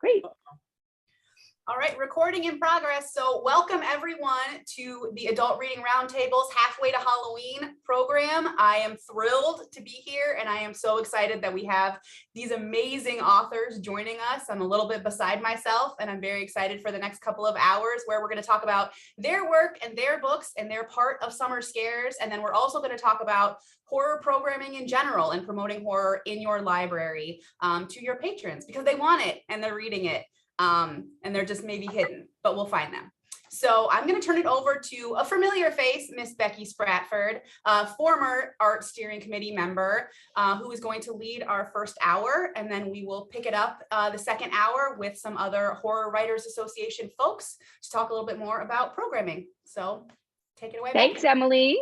Great. All right, recording in progress. So welcome everyone to the Adult Reading Roundtables Halfway to Halloween program. I am thrilled to be here and I am so excited that we have these amazing authors joining us. I'm a little bit beside myself and I'm very excited for the next couple of hours where we're going to talk about their work and their books and their part of Summer Scares. And then we're also going to talk about horror programming in general and promoting horror in your library to your patrons because they want it and they're reading it. And they're just maybe hidden, but we'll find them. So I'm going to turn it over to a familiar face, Miss Becky Spratford, former art steering committee member, who is going to lead our first hour. And then we will pick it up the second hour with some other Horror Writers Association folks to talk a little bit more about programming. So take it away. Thanks, Becky. Emily.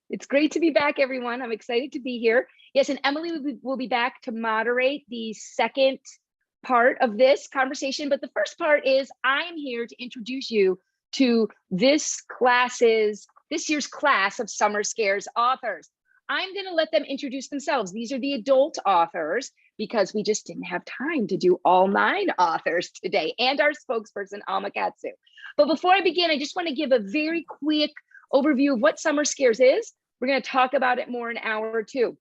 It's great to be back, everyone. I'm excited to be here. Yes, and Emily will be back to moderate the second part of this conversation, but the first part is I'm here to introduce you to this year's class of Summer Scares authors. I'm going to let them introduce themselves. These are the adult authors because we just didn't have time to do all 9 authors today and our spokesperson, Alma Katsu. But before I begin, I just want to give a very quick overview of what Summer Scares is. We're going to talk about it more in an hour or two.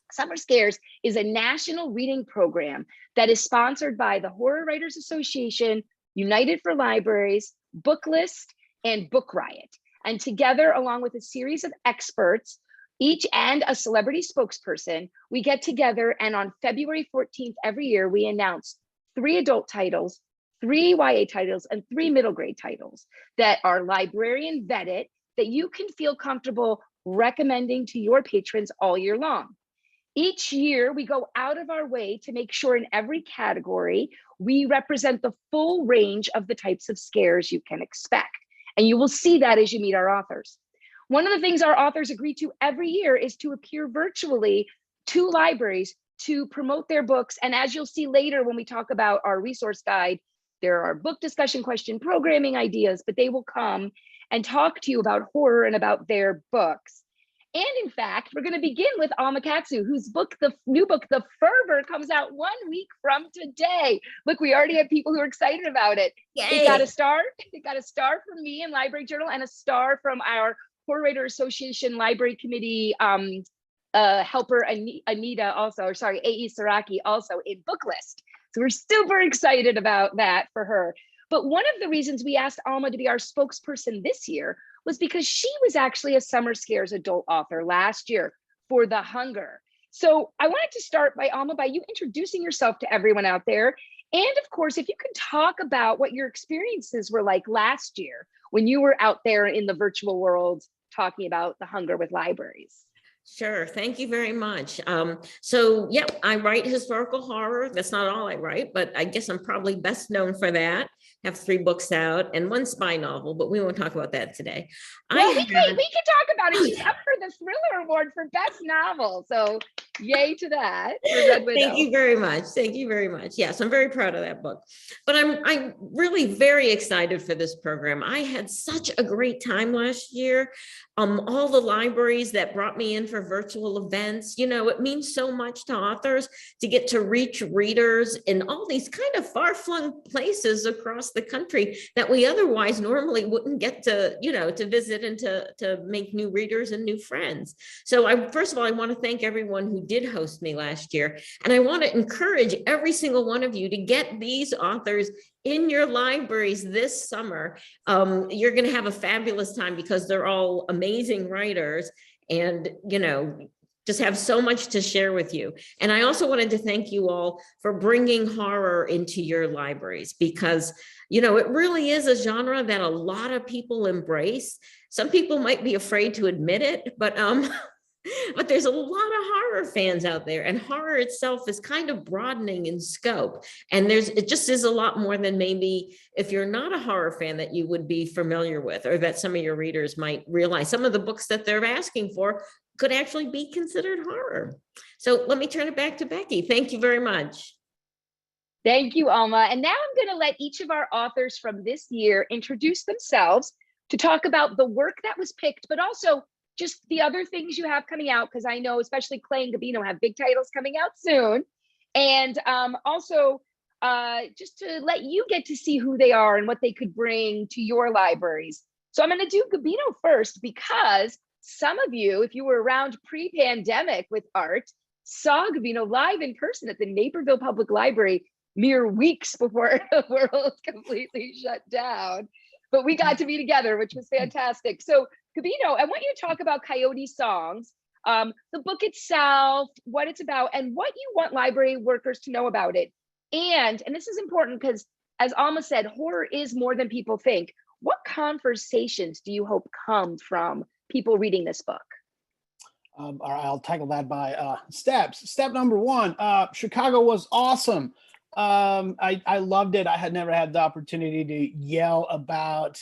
Summer Scares is a national reading program that is sponsored by the Horror Writers Association, United for Libraries, BookList, and Book Riot. And together, along with a series of experts, each and a celebrity spokesperson, we get together and on February 14th every year, we announce 3 adult titles, 3 YA titles, and 3 middle grade titles that are librarian vetted that you can feel comfortable recommending to your patrons all year long. Each year, we go out of our way to make sure in every category, we represent the full range of the types of scares you can expect. And you will see that as you meet our authors. One of the things our authors agree to every year is to appear virtually to libraries to promote their books. And as you'll see later when we talk about our resource guide, there are book discussion question programming ideas, but they will come and talk to you about horror and about their books. And in fact, we're going to begin with Alma Katsu, whose book, the new book, The Fervor, comes out 1 week from today. Look, we already have people who are excited about it. Yay. It got a star. It got a star from me in Library Journal and a star from our Horror Writer Association Library Committee helper Anita also, or sorry, A.E. Saraki also in BookList. So we're super excited about that for her. But one of the reasons we asked Alma to be our spokesperson this year was because she was actually a Summer Scares adult author last year for The Hunger. So I wanted to start by Alma, by you introducing yourself to everyone out there. And of course, if you could talk about what your experiences were like last year when you were out there in the virtual world talking about The Hunger with libraries. Sure. Thank you very much. So, yep, I write historical horror. That's not all I write, but I guess I'm probably best known for that. I have 3 books out and 1 spy novel, but we won't talk about that today. Well, we can talk about it. She's up for the Thriller Award for Best Novel. So yay to that. Thank you very much. Thank you very much. Yes, I'm very proud of that book. But I'm really very excited for this program. I had such a great time last year. All the libraries that brought me in for virtual events, you know, it means so much to authors to get to reach readers in all these kind of far-flung places across the country that we otherwise normally wouldn't get to, you know, to visit and to make new readers and new friends. So first of all, I want to thank everyone who did host me last year. And I want to encourage every single one of you to get these authors in your libraries this summer. You're going to have a fabulous time because they're all amazing writers and, you know, just have so much to share with you. And I also wanted to thank you all for bringing horror into your libraries because, you know, it really is a genre that a lot of people embrace. Some people might be afraid to admit it, but there's a lot of horror fans out there, and horror itself is kind of broadening in scope. And it just is a lot more than maybe if you're not a horror fan that you would be familiar with, or that some of your readers might realize. Some of the books that they're asking for could actually be considered horror. So let me turn it back to Becky. Thank you very much. Thank you, Alma. And now I'm going to let each of our authors from this year introduce themselves to talk about the work that was picked, but also just the other things you have coming out, because I know especially Clay and Gabino have big titles coming out soon. And also just to let you get to see who they are and what they could bring to your libraries. So I'm going to do Gabino first because some of you, if you were around pre-pandemic with ARRT, saw Gabino live in person at the Naperville Public Library mere weeks before the world completely shut down. But we got to be together, which was fantastic. So Gabino, I want you to talk about Coyote Songs, the book itself, what it's about, and what you want library workers to know about it. And this is important because, as Alma said, horror is more than people think. What conversations do you hope come from people reading this book? All right, I'll tackle that by steps. Step number one, Chicago was awesome. I loved it. I had never had the opportunity to yell about,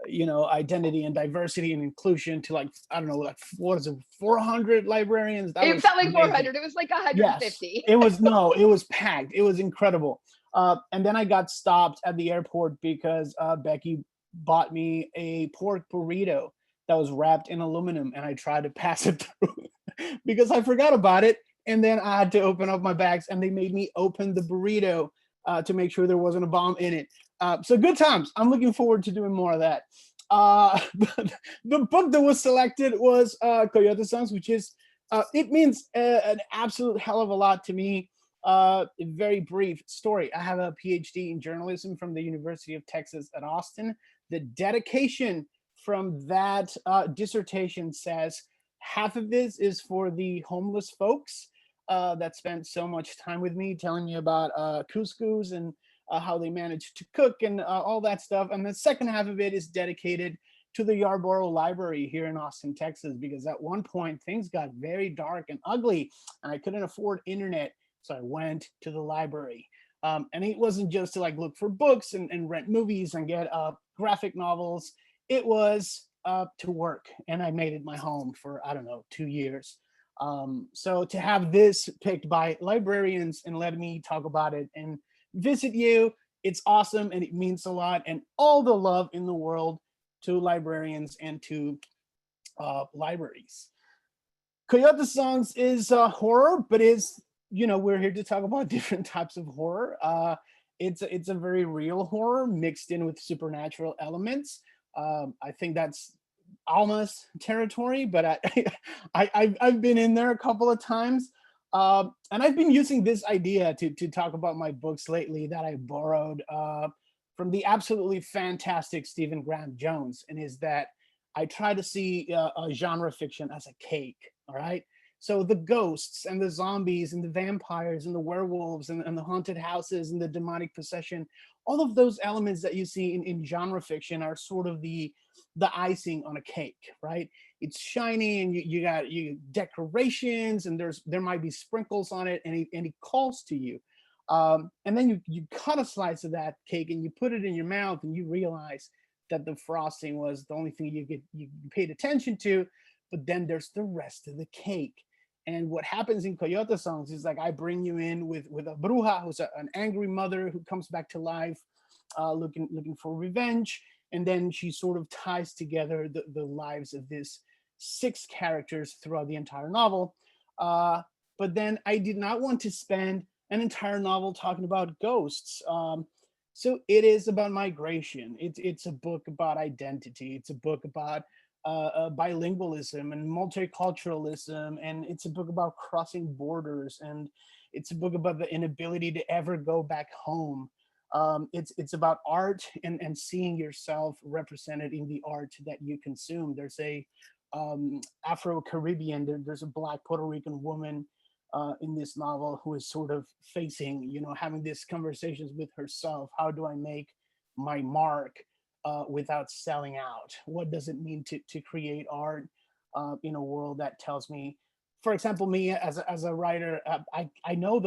identity and diversity and inclusion to I don't know, what is it, 400 librarians? It felt like 400. It was like 150. Yes, it was packed. It was incredible. And then I got stopped at the airport because Becky bought me a pork burrito that was wrapped in aluminum, and I tried to pass it through because I forgot about it. And then I had to open up my bags, and they made me open the burrito to make sure there wasn't a bomb in it. So good times. I'm looking forward to doing more of that. The book that was selected was Coyote Songs, which is, it means an absolute hell of a lot to me. A very brief story. I have a PhD in journalism from the University of Texas at Austin. The dedication from that dissertation says half of this is for the homeless folks that spent so much time with me telling me about couscous and how they managed to cook and all that stuff. And the second half of it is dedicated to the Yarborough Library here in Austin, Texas, because at one point things got very dark and ugly and I couldn't afford internet. So I went to the library. And it wasn't just to look for books and rent movies and get graphic novels. It was to work, and I made it my home for, 2 years. So to have this picked by librarians and let me talk about it and visit you, it's awesome and it means a lot, and all the love in the world to librarians and to libraries. Coyote Songs is horror, but we're here to talk about different types of horror. It's a very real horror mixed in with supernatural elements. I think that's Alma's territory, but I've been in there a couple of times. And I've been using this idea to talk about my books lately that I borrowed from the absolutely fantastic Stephen Graham Jones, and is that I try to see genre fiction as a cake, all right? So the ghosts and the zombies and the vampires and the werewolves and the haunted houses and the demonic possession, all of those elements that you see in genre fiction are sort of the icing on a cake, right? It's shiny and you got decorations and there might be sprinkles on it, and it calls to you. And then you cut a slice of that cake and you put it in your mouth and you realize that the frosting was the only thing you paid attention to, but then there's the rest of the cake. And what happens in Coyote Songs is I bring you in with a bruja, who's an angry mother who comes back to life, looking for revenge. And then she sort of ties together the lives of these 6 characters throughout the entire novel. But then I did not want to spend an entire novel talking about ghosts. So it is about migration. It's a book about identity. It's a book about bilingualism and multiculturalism, and it's a book about crossing borders, and it's a book about the inability to ever go back home. It's about art and seeing yourself represented in the art that you consume. There's a Afro-Caribbean, there's a Black Puerto Rican woman in this novel who is sort of facing, having these conversations with herself. How do I make my mark without selling out? What does it mean to create art in a world that tells me, for example, me as a writer, I know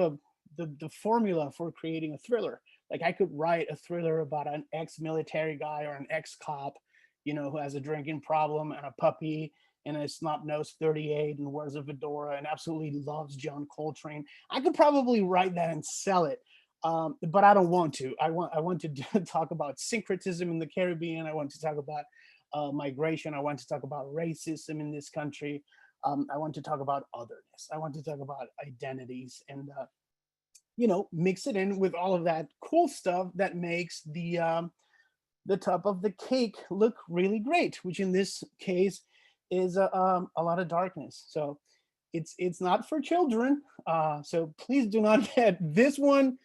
the formula for creating a thriller. I could write a thriller about an ex-military guy or an ex-cop, who has a drinking problem and a puppy and a snot-nosed 38 and wears a fedora and absolutely loves John Coltrane. I could probably write that and sell it. But I don't want to. I want to talk about syncretism in the Caribbean. I want to talk about migration. I want to talk about racism in this country. I want to talk about otherness. I want to talk about identities. And mix it in with all of that cool stuff that makes the top of the cake look really great, which in this case is a lot of darkness. So it's not for children. So please do not get this one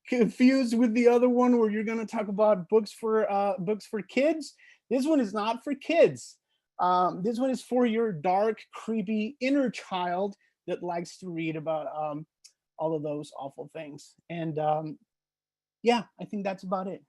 confused with the other one where you're going to talk about books for kids. This one is not for kids. This one is for your dark, creepy inner child that likes to read about all of those awful things. And yeah, I think that's about it.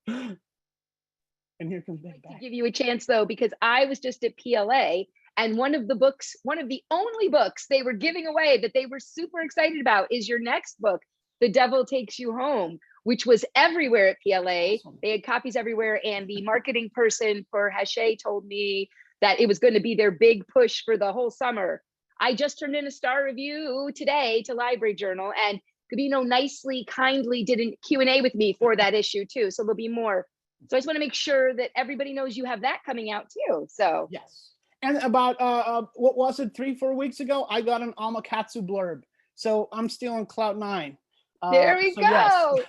And here comes Becky back. To give you a chance though, because I was just at PLA, and one of the only books they were giving away that they were super excited about is your next book, The Devil Takes You Home, which was everywhere at PLA. Awesome. They had copies everywhere, and the marketing person for Hachette told me that it was going to be their big push for the whole summer. I just turned in a star review today to Library Journal, and Gabino kindly did a Q&A with me for that issue too. So there'll be more. So I just want to make sure that everybody knows you have that coming out too. So yes. And about what was it, 3-4 weeks ago, I got an Alma Katsu blurb. So I'm still on cloud 9. There we so go.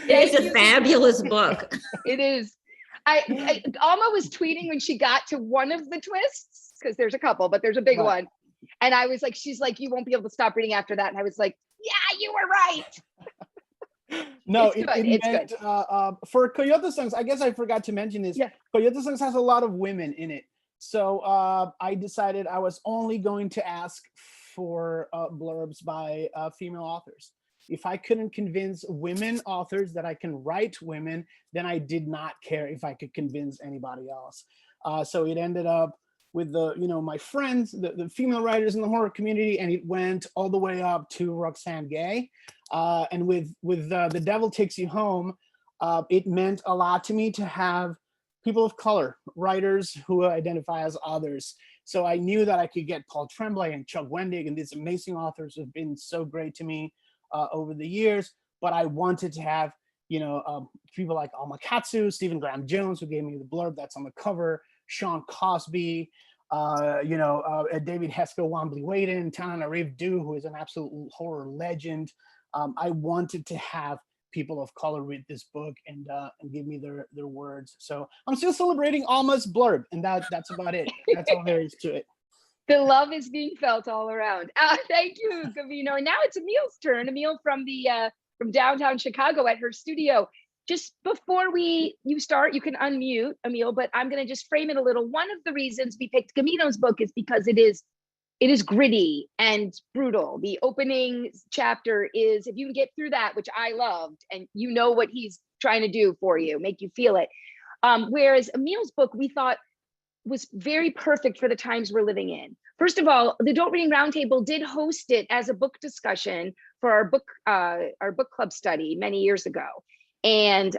Yes. It's a fabulous book. It is. Alma was tweeting when she got to one of the twists, because there's a couple, but there's a big one. And I was like, she's like, you won't be able to stop reading after that. And I was like, yeah, you were right. No, it's meant, good. For Coyote Songs, I guess I forgot to mention this. Yeah. Coyote Songs has a lot of women in it. So I decided I was only going to ask for blurbs by female authors. If I couldn't convince women authors that I can write women, then I did not care if I could convince anybody else. So it ended up with my friends, the female writers in the horror community, and it went all the way up to Roxane Gay. And with The Devil Takes You Home, it meant a lot to me to have people of color, writers who identify as others. So I knew that I could get Paul Tremblay and Chuck Wendig and these amazing authors who have been so great to me over the years. But I wanted to have, people like Alma Katsu, Stephen Graham Jones, who gave me the blurb that's on the cover, Sean Cosby, David Hesco Wambley-Waden, Tananarive Due, who is an absolute horror legend. I wanted to have people of color read this book and give me their words. So I'm still celebrating Alma's blurb, and that's about it. That's all there is to it. The love is being felt all around. Thank you, Gabino. And now it's Emil's turn. Emil from downtown Chicago at her studio. Just before you start, you can unmute, Emil, but I'm going to just frame it a little. One of the reasons we picked Gabino's book is because it is gritty and brutal. The opening chapter is, if you can get through that, which I loved, and you know what he's trying to do for you, make you feel it. Whereas Emil's book, we thought was very perfect for the times we're living in. First of all, the Adult Reading Roundtable did host it as a book discussion for our book club study many years ago. And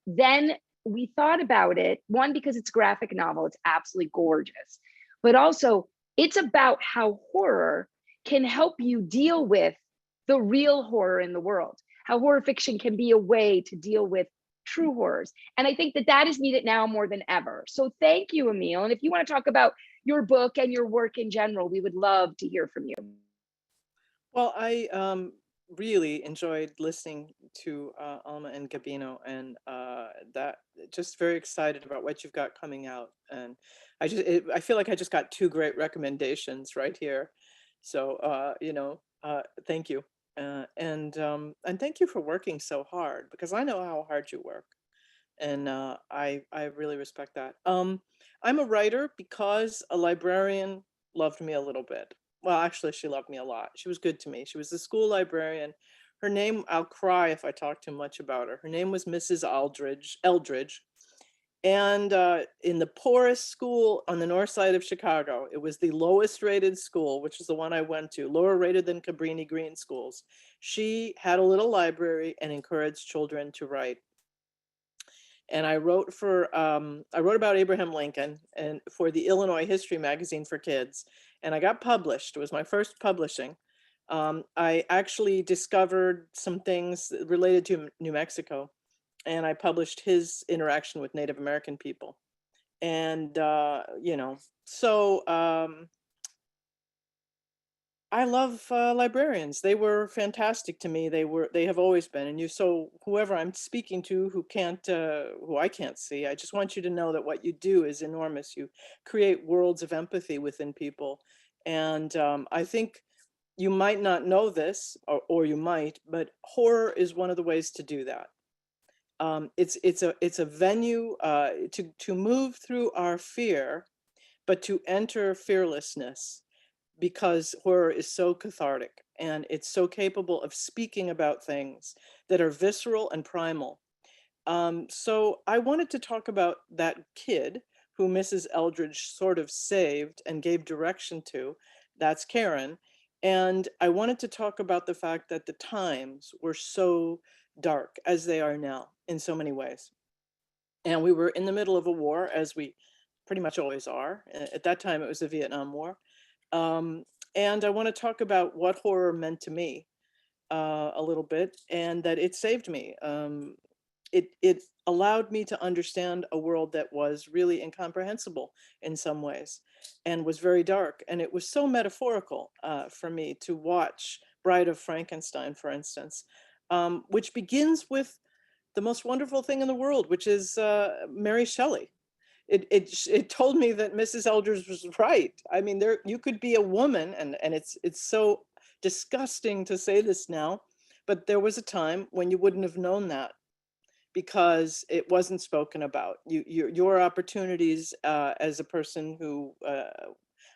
then we thought about it, one, because it's a graphic novel, it's absolutely gorgeous, but also it's about how horror can help you deal with the real horror in the world, how horror fiction can be a way to deal with true horrors. And I think that is needed now more than ever. So thank you, Emil. And if you want to talk about your book and your work in general, we would love to hear from you. Well, I really enjoyed listening to Alma and Gabino, and that just very excited about what you've got coming out. And I feel like I just got 2 great recommendations right here. So thank you. And thank you for working so hard, because I know how hard you work, and I really respect that. I'm a writer because a librarian loved me a little bit. Well, actually, she loved me a lot. She was good to me. She was the school librarian. Her name, I'll cry if I talk too much about her. Her name was Mrs. Eldridge. And in the poorest school on the north side of Chicago, it was the lowest rated school, which is the one I went to, lower rated than Cabrini Green schools. She had a little library and encouraged children to write. And I wrote about Abraham Lincoln and for the Illinois History Magazine for Kids, and I got published. It was my first publishing. I actually discovered some things related to New Mexico, and I published his interaction with Native American people. And, I love librarians. They were fantastic to me. They have always been. And so whoever I'm speaking to who I can't see, I just want you to know that what you do is enormous. You create worlds of empathy within people. And I think you might not know this, or you might, but horror is one of the ways to do that. It's a venue to move through our fear, but to enter fearlessness, because horror is so cathartic and it's so capable of speaking about things that are visceral and primal. So I wanted to talk about that kid who Mrs. Eldridge sort of saved and gave direction to. That's Karen. And I wanted to talk about the fact that the times were so dark, as they are now in so many ways. And we were in the middle of a war, as we pretty much always are. At that time, it was the Vietnam War. And I want to talk about what horror meant to me a little bit, and that it saved me. It allowed me to understand a world that was really incomprehensible in some ways, and was very dark. And it was so metaphorical for me to watch Bride of Frankenstein, for instance, which begins with the most wonderful thing in the world, which is Mary Shelley. It told me that Mrs. Eldridge was right. I mean, you could be a woman, and it's so disgusting to say this now, but there was a time when you wouldn't have known that, because it wasn't spoken about. Your opportunities as a person who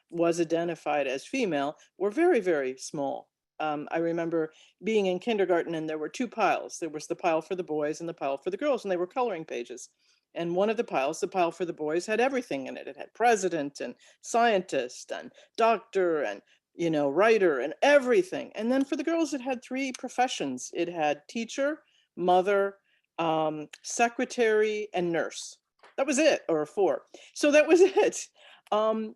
was identified as female were very, very small. I remember being in kindergarten, and there were two piles. There was the pile for the boys and the pile for the girls, and they were coloring pages. And one of the piles, the pile for the boys, had everything in it. It had president and scientist and doctor and, writer and everything. And then for the girls, it had three professions. It had teacher, mother, secretary, and nurse. That was it, or four. So that was it. And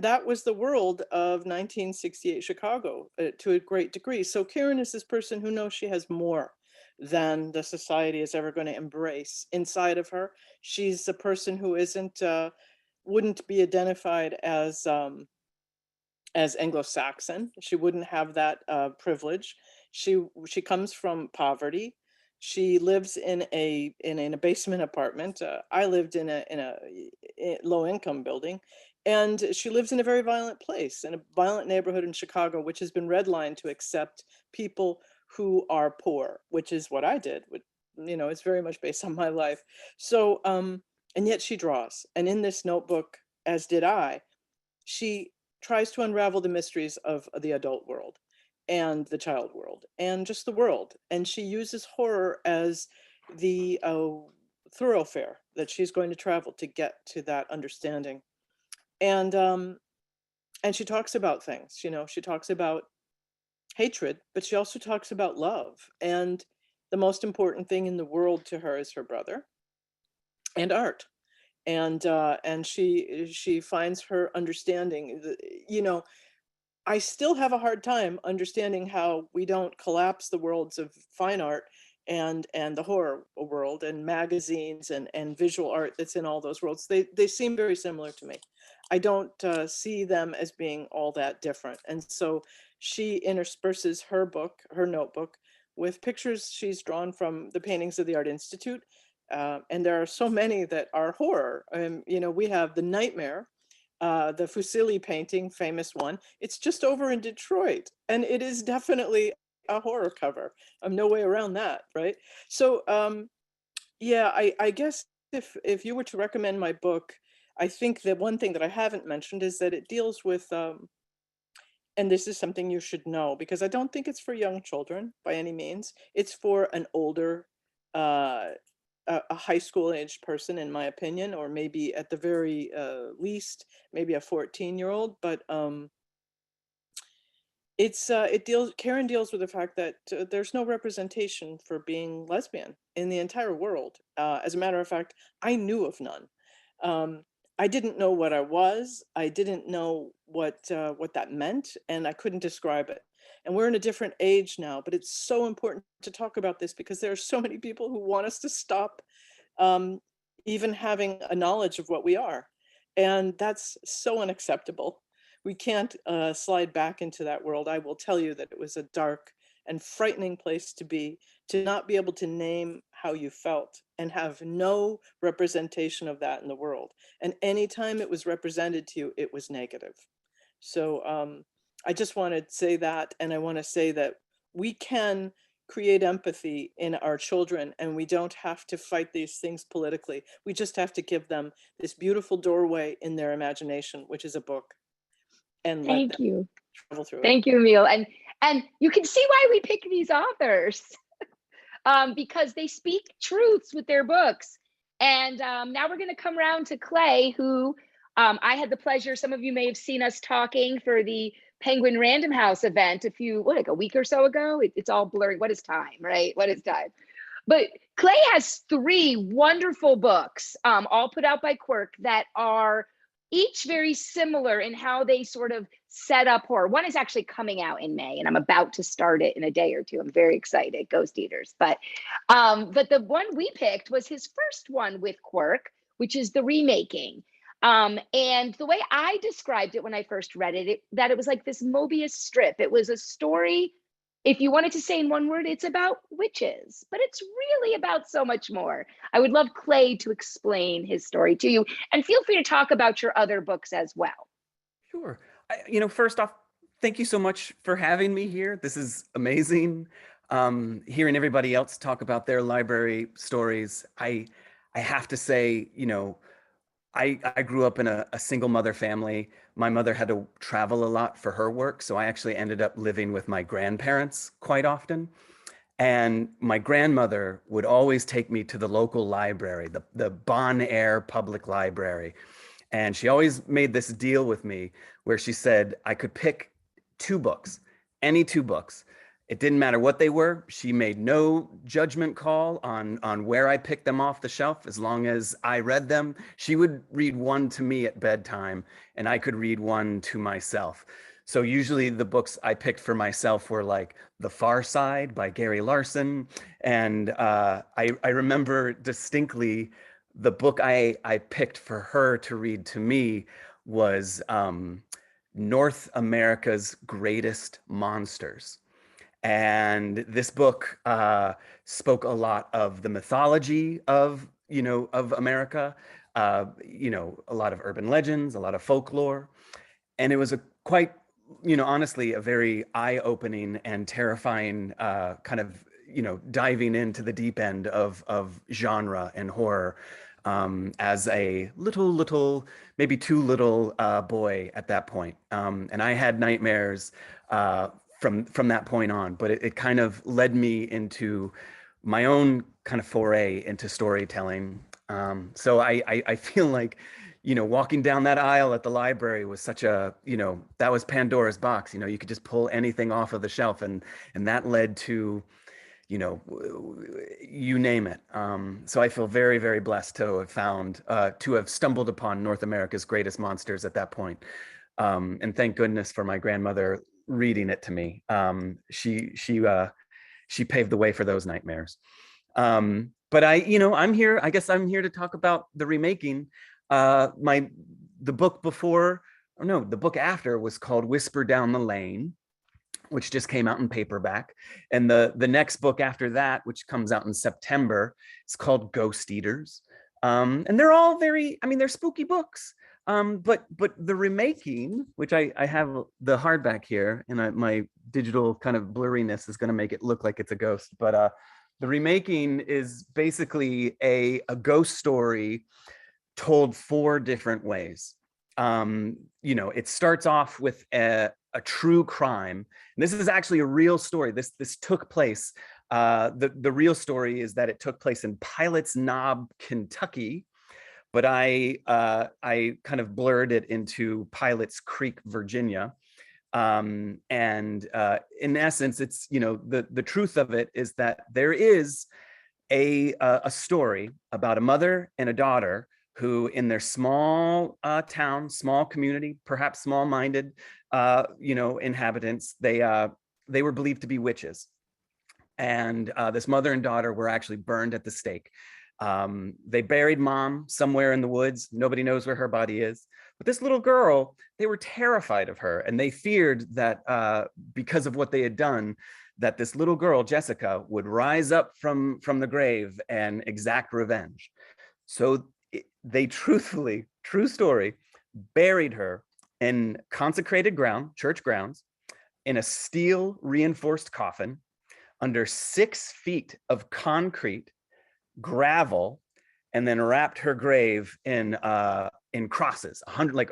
that was the world of 1968 Chicago to a great degree. So Karen is this person who knows she has more than the society is ever going to embrace inside of her. She's a person who wouldn't be identified as Anglo-Saxon. She wouldn't have that privilege. She comes from poverty. She lives in a basement apartment. I lived in a low-income building, and she lives in a very violent place, in a violent neighborhood in Chicago, which has been redlined to accept people who are poor, which is what I did. It's very much based on my life. So, and yet she draws, and in this notebook, as did I, she tries to unravel the mysteries of the adult world and the child world and just the world. And she uses horror as the thoroughfare that she's going to travel to get to that understanding. And she talks about things, she talks about hatred, but she also talks about love. And the most important thing in the world to her is her brother and art. And she finds her understanding. I still have a hard time understanding how we don't collapse the worlds of fine art and the horror world and magazines and visual art that's in all those worlds. They seem very similar to me. I don't see them as being all that different. And so she intersperses her notebook, with pictures she's drawn from the paintings of the Art Institute. And there are so many that are horror. We have The Nightmare, the Fusilli painting, famous one. It's just over in Detroit, and it is definitely a horror cover. No way around that, right? So yeah, I guess if you were to recommend my book, I think that one thing that I haven't mentioned is that it deals with, and this is something you should know, because I don't think it's for young children by any means. It's for an older, a high school aged person, in my opinion, or maybe at the very least, maybe a 14-year-old. But Karen deals with the fact that there's no representation for being lesbian in the entire world. As a matter of fact, I knew of none. I didn't know what I was. I didn't know what that meant, and I couldn't describe it. And we're in a different age now, but it's so important to talk about this, because there are so many people who want us to stop even having a knowledge of what we are. And that's so unacceptable. we can't slide back into that world. I will tell you that it was a dark and frightening place to not be able to name how you felt and have no representation of that in the world. And anytime it was represented to you, it was negative. So I just want to say that, and I want to say that we can create empathy in our children, and we don't have to fight these things politically. We just have to give them this beautiful doorway in their imagination, which is a book, and let Thank them you. travel through it. Thank you, Emil. And you can see why we pick these authors, because they speak truths with their books. And now we're going to come around to Clay, who I had the pleasure, some of you may have seen us talking for the Penguin Random House event like a week or so ago. It's all blurry. What is time, right? What is time? But Clay has 3 wonderful books, all put out by Quirk, that are each very similar in how they sort of set up horror. One is actually coming out in May, and I'm about to start it in a day or two. I'm very excited, Ghost Eaters. But the one we picked was his first one with Quirk, which is the remaking. And the way I described it when I first read it, that it was like this Mobius strip. It was a story, if you wanted to say in one word, it's about witches, but it's really about so much more. I would love Clay to explain his story to you, and feel free to talk about your other books as well. Sure. First off, thank you so much for having me here. This is amazing. Hearing everybody else talk about their library stories, I have to say, I grew up in a single mother family. My mother had to travel a lot for her work, so I actually ended up living with my grandparents quite often. And my grandmother would always take me to the local library, the Bon Air Public Library. And she always made this deal with me where she said I could pick 2 books, any 2 books. It didn't matter what they were. She made no judgment call on where I picked them off the shelf. As long as I read them, she would read one to me at bedtime, and I could read one to myself. So usually the books I picked for myself were like The Far Side by Gary Larson. And I remember distinctly the book I picked for her to read to me was North America's Greatest Monsters. And this book spoke a lot of the mythology of America, a lot of urban legends, a lot of folklore. And it was a quite, honestly, a very eye-opening and terrifying kind of, diving into the deep end of genre and horror as a little, maybe too little boy at that point. And I had nightmares from that point on, but it kind of led me into my own kind of foray into storytelling. So I feel like, walking down that aisle at the library was such a, that was Pandora's box. You could just pull anything off of the shelf, and that led to, you name it. So I feel very, very blessed to have stumbled upon North America's Greatest Monsters at that point. And thank goodness for my grandmother reading it to me. She paved the way for those nightmares. But I'm here. I guess I'm here to talk about the remaking. The book after was called Whisper Down the Lane, which just came out in paperback. And the next book after that, which comes out in September, is called Ghost Eaters. And they're all they're spooky books. But the remaking, which I have the hardback here, and my digital kind of blurriness is going to make it look like it's a ghost. But the remaking is basically a ghost story told 4 different ways. It starts off with a true crime. And this is actually a real story. This took place. The real story is that it took place in Pilot's Knob, Kentucky. But I kind of blurred it into Pilot's Creek, Virginia. And in essence, it's, the truth of it is that there is a story about a mother and a daughter who, in their small town, small community, perhaps small-minded, inhabitants, they were believed to be witches. And this mother and daughter were actually burned at the stake. They buried mom somewhere in the woods. Nobody knows where her body is, But this little girl, they were terrified of her, and they feared that because of what they had done, that this little girl, Jessica, would rise up from the grave and exact revenge. So they truthfully, true story, buried her in consecrated ground, church grounds, in a steel reinforced coffin under 6 feet of concrete, gravel, and then wrapped her grave in crosses,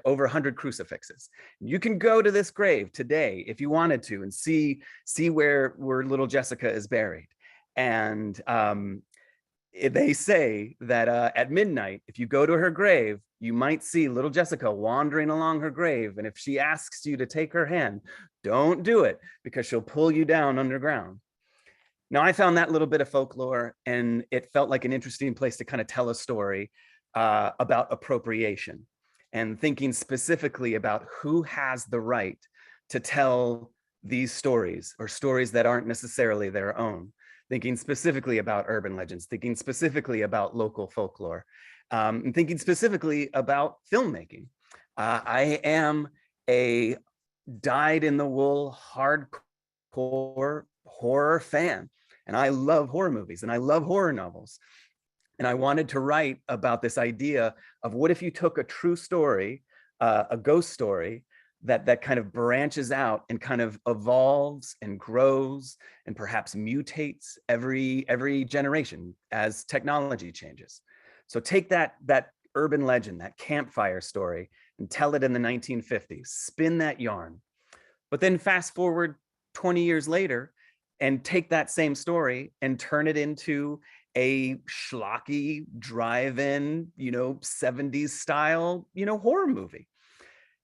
over 100 crucifixes. You can go to this grave today if you wanted to and see where little Jessica is buried. And they say that at midnight, if you go to her grave, you might see little Jessica wandering along her grave. And if she asks you to take her hand, don't do it, because she'll pull you down underground. Now, I found that little bit of folklore, and it felt like an interesting place to kind of tell a story about appropriation, and thinking specifically about who has the right to tell these stories, or stories that aren't necessarily their own. Thinking specifically about urban legends, thinking specifically about local folklore, and thinking specifically about filmmaking. I am a dyed-in-the-wool hardcore horror fan, and I love horror movies and I love horror novels. And I wanted to write about this idea of what if you took a true story, a ghost story, that kind of branches out and kind of evolves and grows and perhaps mutates every generation as technology changes. So take that urban legend, that campfire story, and tell it in the 1950s, spin that yarn. But then fast forward 20 years later and take that same story and turn it into a schlocky drive-in, 70s style, horror movie.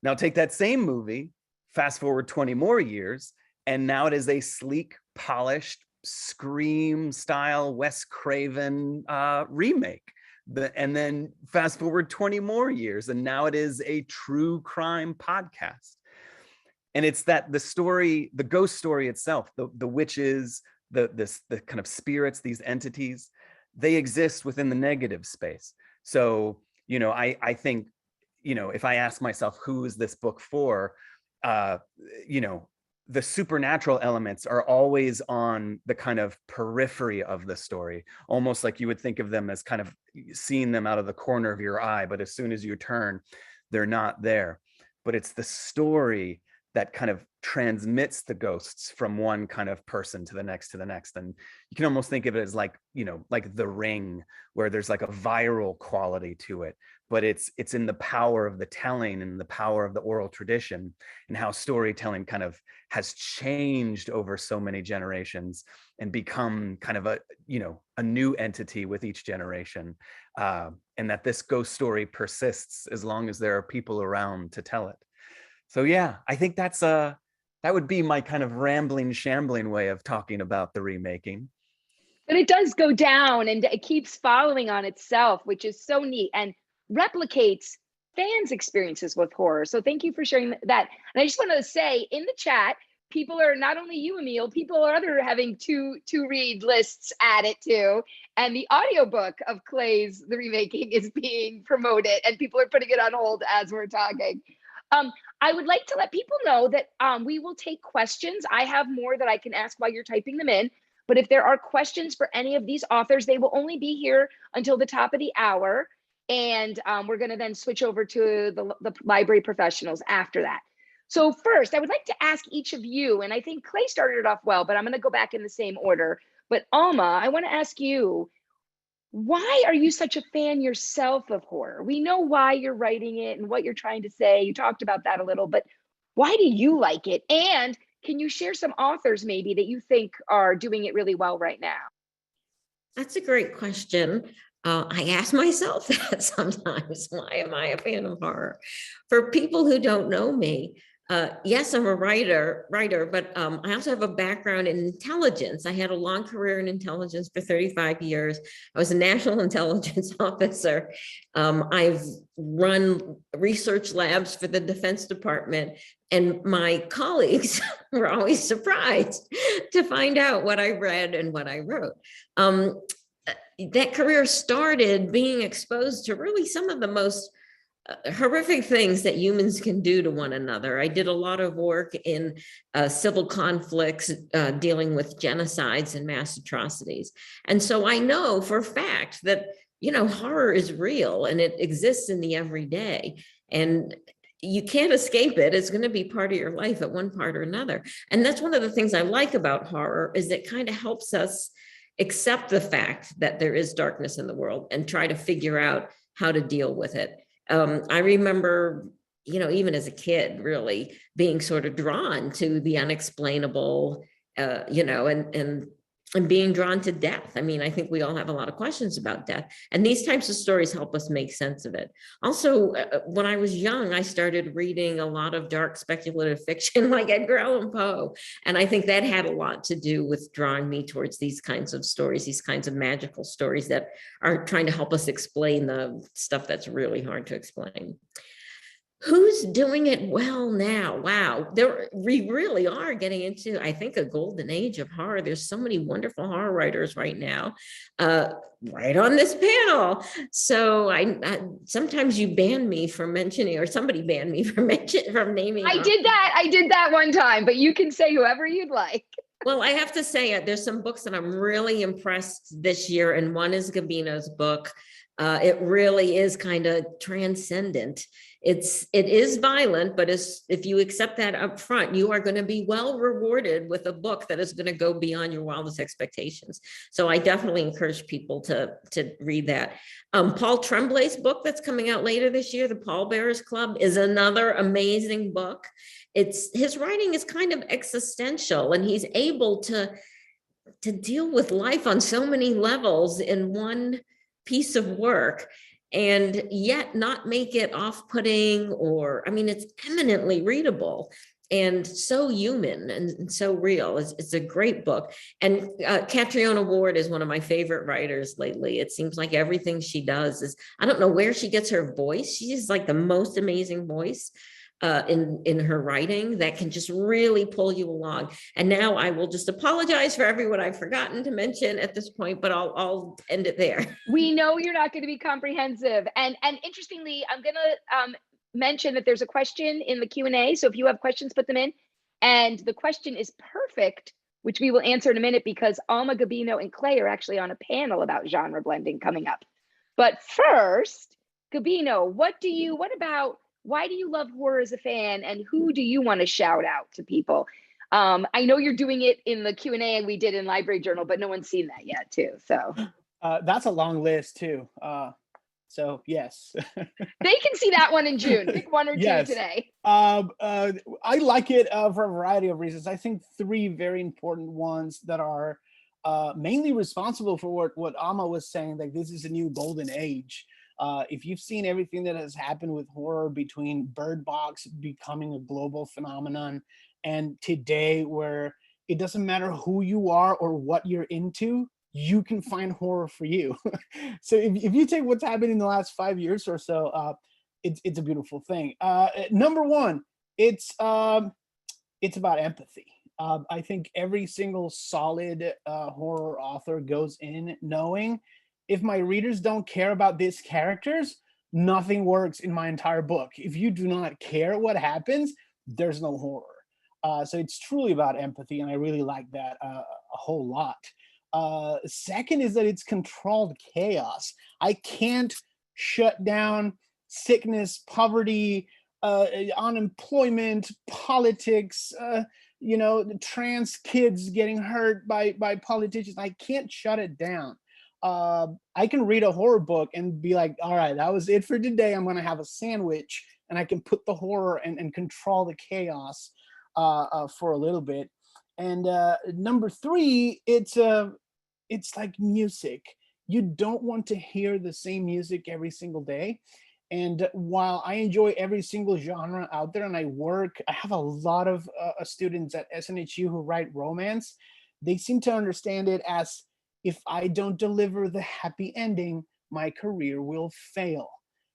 Now take that same movie, fast forward 20 more years, and now it is a sleek, polished, Scream style Wes Craven remake. And then fast forward 20 more years, and now it is a true crime podcast. And it's that the story, the ghost story itself, the witches, the kind of spirits, these entities, they exist within the negative space. So, I think, if I ask myself, who is this book for, the supernatural elements are always on the kind of periphery of the story, almost like you would think of them as kind of seeing them out of the corner of your eye, but as soon as you turn, they're not there. But it's the story that kind of transmits the ghosts from one kind of person to the next. And you can almost think of it as like, like The Ring, where there's like a viral quality to it, but it's in the power of the telling and the power of the oral tradition, and how storytelling kind of has changed over so many generations and become kind of a new entity with each generation. And that this ghost story persists as long as there are people around to tell it. So yeah, I think that would be my kind of shambling way of talking about the remaking. But it does go down and it keeps following on itself, which is so neat, and replicates fans' experiences with horror. So thank you for sharing that. And I just want to say in the chat, people are, not only you, Emil, people are having two read lists added too. And the audiobook of Clay's The Remaking is being promoted, and people are putting it on hold as we're talking. I would like to let people know that we will take questions. I have more that I can ask while you're typing them in, but if there are questions for any of these authors, they will only be here until the top of the hour. And we're gonna then switch over to the library professionals after that. So first, I would like to ask each of you, and I think Clay started it off well, but I'm gonna go back in the same order. But Alma, I wanna ask you, why are you such a fan yourself of horror? We know why you're writing it and what you're trying to say. You talked about that a little, but why do you like it? And can you share some authors maybe that you think are doing it really well right now? That's a great question. I ask myself that sometimes. Why am I a fan of horror? For people who don't know me, yes, I'm a writer, but I also have a background in intelligence. I had a long career in intelligence for 35 years. I was a national intelligence officer. I've run research labs for the Defense Department, and my colleagues were always surprised to find out what I read and what I wrote. That career started being exposed to really some of the most horrific things that humans can do to one another. I did a lot of work in civil conflicts, dealing with genocides and mass atrocities. And so I know for a fact that, horror is real and it exists in the everyday. And you can't escape it. It's going to be part of your life at one part or another. And that's one of the things I like about horror, is it kind of helps us accept the fact that there is darkness in the world and try to figure out how to deal with it. I remember, even as a kid, really being sort of drawn to the unexplainable, and being drawn to death. I mean, I think we all have a lot of questions about death, and these types of stories help us make sense of it. Also, when I was young, I started reading a lot of dark speculative fiction like Edgar Allan Poe. And I think that had a lot to do with drawing me towards these kinds of stories, these kinds of magical stories that are trying to help us explain the stuff that's really hard to explain. Who's doing it well now? Wow, we really are getting into, I think, a golden age of horror. There's so many wonderful horror writers right now, right on this panel. So I sometimes you ban me from mentioning, or somebody banned me from naming. I did that one time, but you can say whoever you'd like. Well, I have to say, there's some books that I'm really impressed this year, and one is Gabino's book. It really is kind of transcendent. It is violent, but if you accept that up front, you are going to be well rewarded with a book that is going to go beyond your wildest expectations. So I definitely encourage people to read that. Paul Tremblay's book that's coming out later this year, The Pallbearers Club, is another amazing book. His writing is kind of existential, and he's able to deal with life on so many levels in one piece of work, and yet not make it off-putting, it's eminently readable and so human and so real. It's a great book. And Catriona Ward is one of my favorite writers lately. It seems like everything she does is, I don't know where she gets her voice. She has like the most amazing voice in her writing that can just really pull you along. And now I will just apologize for everyone I've forgotten to mention at this point, but I'll end it there. We know you're not going to be comprehensive. And interestingly, I'm going to mention that there's a question in the Q&A. So if you have questions, put them in. And the question is perfect, which we will answer in a minute, because Alma, Gabino, and Clay are actually on a panel about genre blending coming up. But first, Gabino, why do you love horror as a fan, and who do you want to shout out to people? I know you're doing it in the Q&A and we did in Library Journal, but no one's seen that yet too. So that's a long list too. So yes. They can see that one in June. Pick one or two today. I like it for a variety of reasons. I think three very important ones that are mainly responsible for what Alma was saying, like this is a new golden age. If you've seen everything that has happened with horror between Bird Box becoming a global phenomenon and today, where it doesn't matter who you are or what you're into, you can find horror for you. So if you take what's happened in the last 5 years or so, it's a beautiful thing. Number one, it's about empathy. I think every single solid horror author goes in knowing, if my readers don't care about these characters, nothing works in my entire book. If you do not care what happens, there's no horror. So it's truly about empathy, and I really like that a whole lot. Second is that it's controlled chaos. I can't shut down sickness, poverty, unemployment, politics, trans kids getting hurt by politicians. I can't shut it down. I can read a horror book and be like, all right, that was it for today. I'm going to have a sandwich, and I can put the horror and control the chaos for a little bit. And number three, it's like music. You don't want to hear the same music every single day. And while I enjoy every single genre out there, and I have a lot of students at SNHU who write romance, they seem to understand it as, if I don't deliver the happy ending, my career will fail.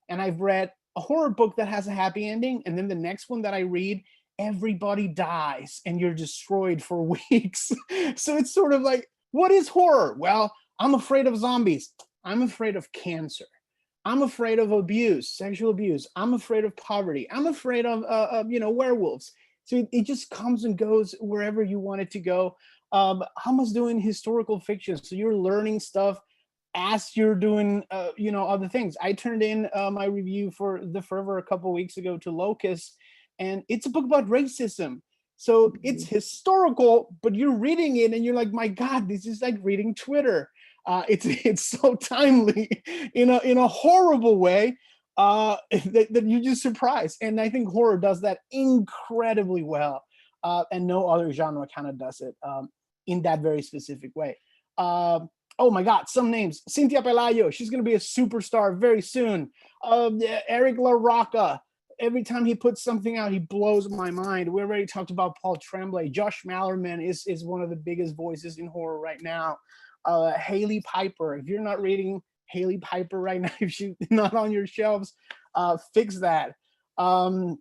And I've read a horror book that has a happy ending, and then the next one that I read, everybody dies and you're destroyed for weeks. So it's sort of like, what is horror? Well, I'm afraid of zombies. I'm afraid of cancer. I'm afraid of abuse, sexual abuse. I'm afraid of poverty. I'm afraid of werewolves. So it just comes and goes wherever you want it to go. Alma's doing historical fiction, so you're learning stuff as you're doing other things. I turned in my review for The Fervor a couple weeks ago to Locust, and it's a book about racism. So it's historical, but you're reading it and you're like, my God, this is like reading Twitter. It's so timely in a horrible way that you're just surprised. And I think horror does that incredibly well, and no other genre kind of does it in that very specific way. Oh my God, some names. Cynthia Pelayo, she's going to be a superstar very soon. Eric LaRocca, every time he puts something out, he blows my mind. We already talked about Paul Tremblay. Josh Mallerman is one of the biggest voices in horror right now. Haley Piper, if you're not reading Haley Piper right now, if she's not on your shelves, fix that. How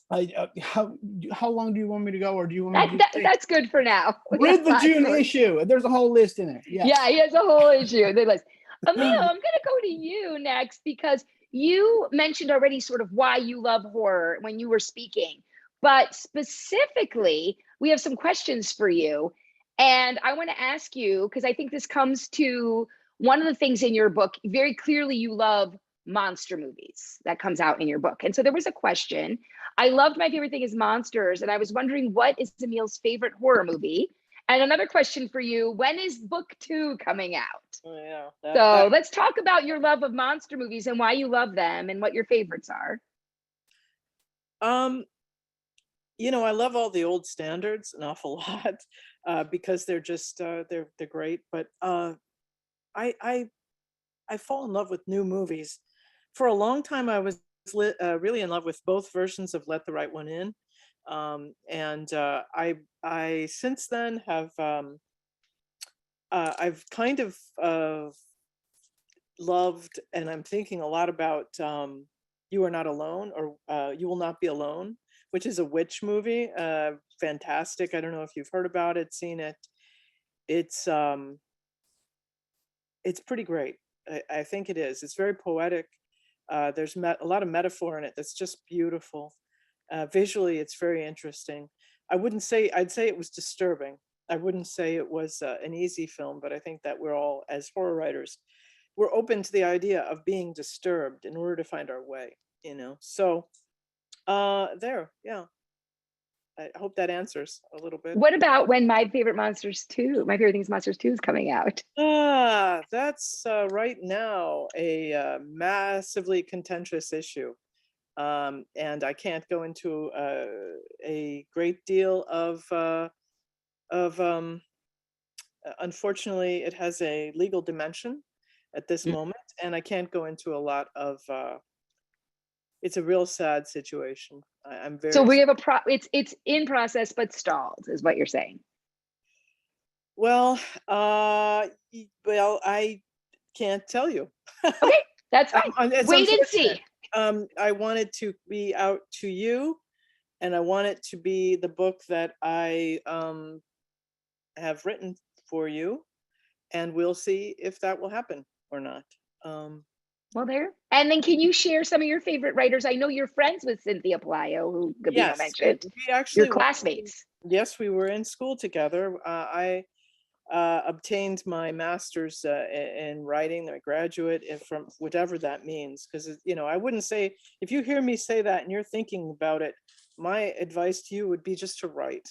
long do you want me to go, or do you want me to that's good for now. Read the June issue. There's a whole list in it. Yes. Yeah, he has a whole issue. The list. Emil, I'm going to go to you next because you mentioned already sort of why you love horror when you were speaking, but specifically, we have some questions for you. And I want to ask you, because I think this comes to one of the things in your book, very clearly you love monster movies. That comes out in your book. And so there was a question. I loved My Favorite Thing is Monsters, and I was wondering, what is Emil's favorite horror movie? And another question for you, when is book 2 coming out? Oh, yeah. Let's talk about your love of monster movies and why you love them and what your favorites are. I love all the old standards an awful lot because they're just they're great. But I fall in love with new movies. For a long time, I was really in love with both versions of Let the Right One In. And I since then have I've kind of loved, and I'm thinking a lot about You Are Not Alone, or You Will Not Be Alone, which is a witch movie. Fantastic. I don't know if you've heard about it, seen it. It's pretty great. I think it is. It's very poetic. There's a lot of metaphor in it that's just beautiful. Visually, it's very interesting. I'd say it was disturbing. I wouldn't say it was an easy film, but I think that we're all, as horror writers, we're open to the idea of being disturbed in order to find our way, So yeah. I hope that answers a little bit. What about when My Favorite Thing is Monsters 2 is coming out? That's right now a massively contentious issue. And I can't go into a great deal of unfortunately, it has a legal dimension at this moment, and I can't go into a lot of it's a real sad situation. I'm very. So we have it's in process but stalled, is what you're saying. Well, I can't tell you. Okay, that's fine. Wait and see. I want it to be out to you, and I want it to be the book that I have written for you, and we'll see if that will happen or not. Well, there. And then can you share some of your favorite writers? I know you're friends with Cynthia Pelayo, who Gabino mentioned. We actually, your classmates. Yes, we were in school together. I obtained my master's in writing, my graduate, from whatever that means. Because, I wouldn't say, if you hear me say that and you're thinking about it, my advice to you would be just to write.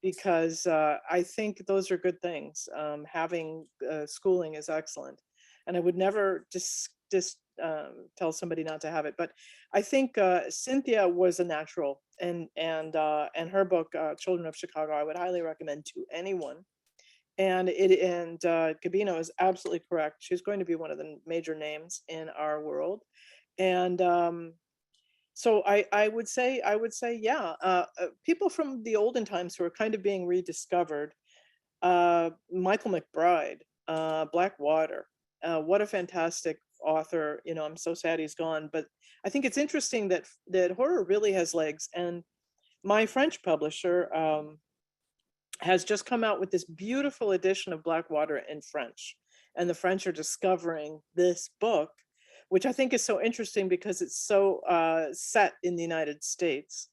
Because I think those are good things. Having schooling is excellent. And I would never just tell somebody not to have it. But I think Cynthia was a natural, and her book, Children of Chicago, I would highly recommend to anyone. And Gabino is absolutely correct. She's going to be one of the major names in our world. And so I would say, yeah, people from the olden times who are kind of being rediscovered. Michael McBride, Blackwater. What a fantastic author. I'm so sad he's gone, but I think it's interesting that horror really has legs. And my French publisher has just come out with this beautiful edition of Blackwater in French. And the French are discovering this book, which I think is so interesting because it's so set in the United States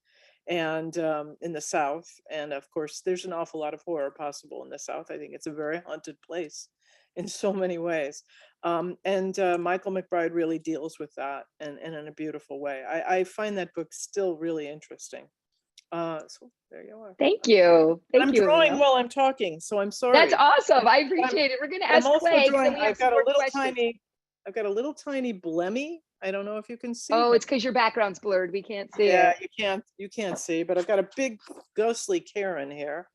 and in the South. And of course, there's an awful lot of horror possible in the South. I think it's a very haunted place in so many ways. And Michael McBride really deals with that and in a beautiful way. I find that book still really interesting. So there you are. Thank you. Thank I'm you. drawing Emil. while I'm talking, so I'm sorry. That's awesome. I appreciate it. We're going to I'm ask also Clay, 'cause then drawing, we have I've some got a more little questions. I've got a little tiny blemmy. I don't know if you can see. Oh, but- it's because your background's blurred. We can't see yeah, it. you can't see, but I've got a big ghostly Karen here.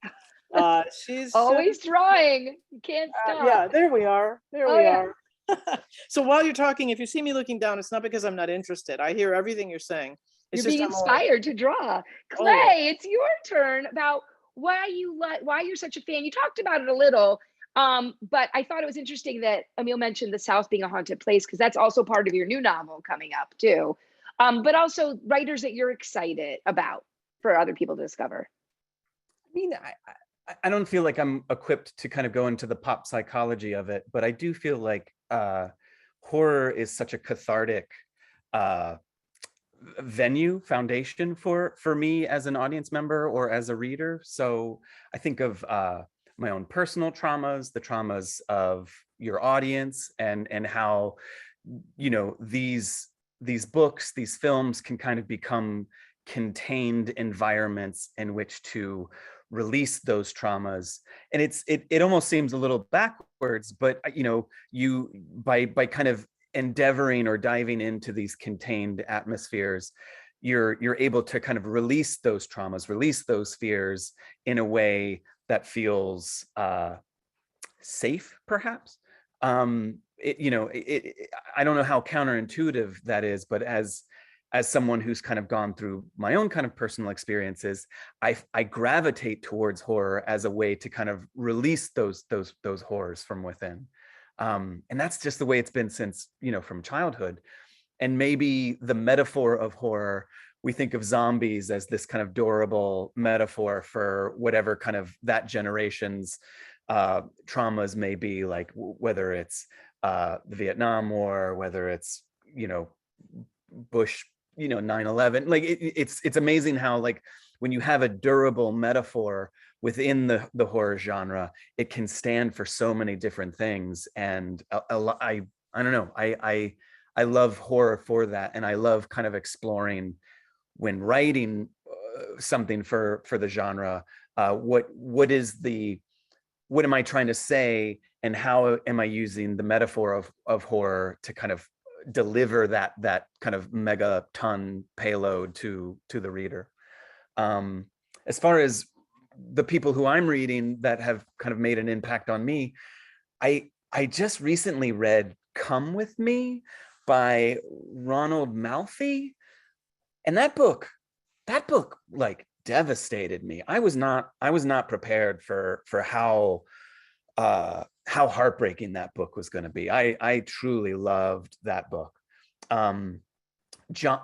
She's Always drawing. You can't stop. yeah, there we are. There Oh, we yeah. are. So while you're talking, if you see me looking down, it's not because I'm not interested. I hear everything you're saying. It's You're being just I'm always- inspired to draw. Clay, it's your turn about why you're such a fan. You talked about it a little, but I thought it was interesting that Emil mentioned the South being a haunted place, because that's also part of your new novel coming up too. But also writers that you're excited about for other people to discover. I mean, I don't feel like I'm equipped to kind of go into the pop psychology of it, but I do feel like horror is such a cathartic foundation for me as an audience member or as a reader. So I think of my own personal traumas, the traumas of your audience, and how, you know, these books, these films can kind of become contained environments in which to release those traumas. And it almost seems a little backwards, but you know, you by kind of endeavoring or diving into these contained atmospheres, you're able to kind of release those traumas, release those fears in a way that feels safe, perhaps. I don't know how counterintuitive that is, but as someone who's kind of gone through my own kind of personal experiences, I gravitate towards horror as a way to kind of release those horrors from within. And that's just the way it's been since, you know, from childhood. And maybe the metaphor of horror, we think of zombies as this kind of durable metaphor for whatever kind of that generation's traumas may be, like whether it's the Vietnam War, whether it's, you know, Bush, you know, 9/11. Like it's amazing how, like, when you have a durable metaphor within the horror genre, it can stand for so many different things. And I don't know, I love horror for that, and I love kind of exploring, when writing something for the genre, what am I trying to say, and how am I using the metaphor of horror to kind of deliver that kind of megaton payload to the reader. As far as the people who I'm reading that have kind of made an impact on me, I just recently read Come With Me by Ronald Malfi, and that book like devastated me. I was not prepared for how heartbreaking that book was going to be. I truly loved that book. John,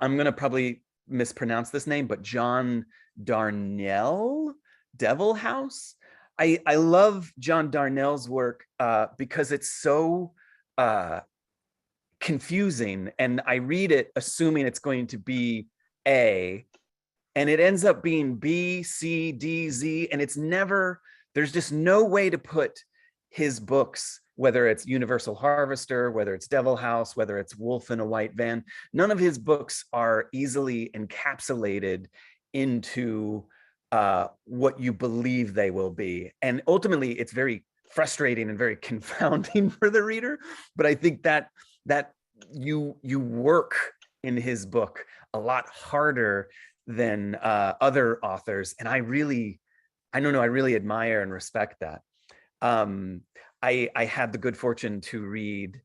I'm going to probably mispronounce this name, but John Darnell, Devil House. I love John Darnell's work because it's so confusing, and I read it assuming it's going to be A, and it ends up being B, C, D, Z, and it's never, there's just no way to put his books, whether it's Universal Harvester, whether it's Devil House, whether it's Wolf in a White Van, none of his books are easily encapsulated into what you believe they will be. And ultimately, it's very frustrating and very confounding for the reader. But I think that you work in his book a lot harder than other authors. And I really admire and respect that. I had the good fortune to read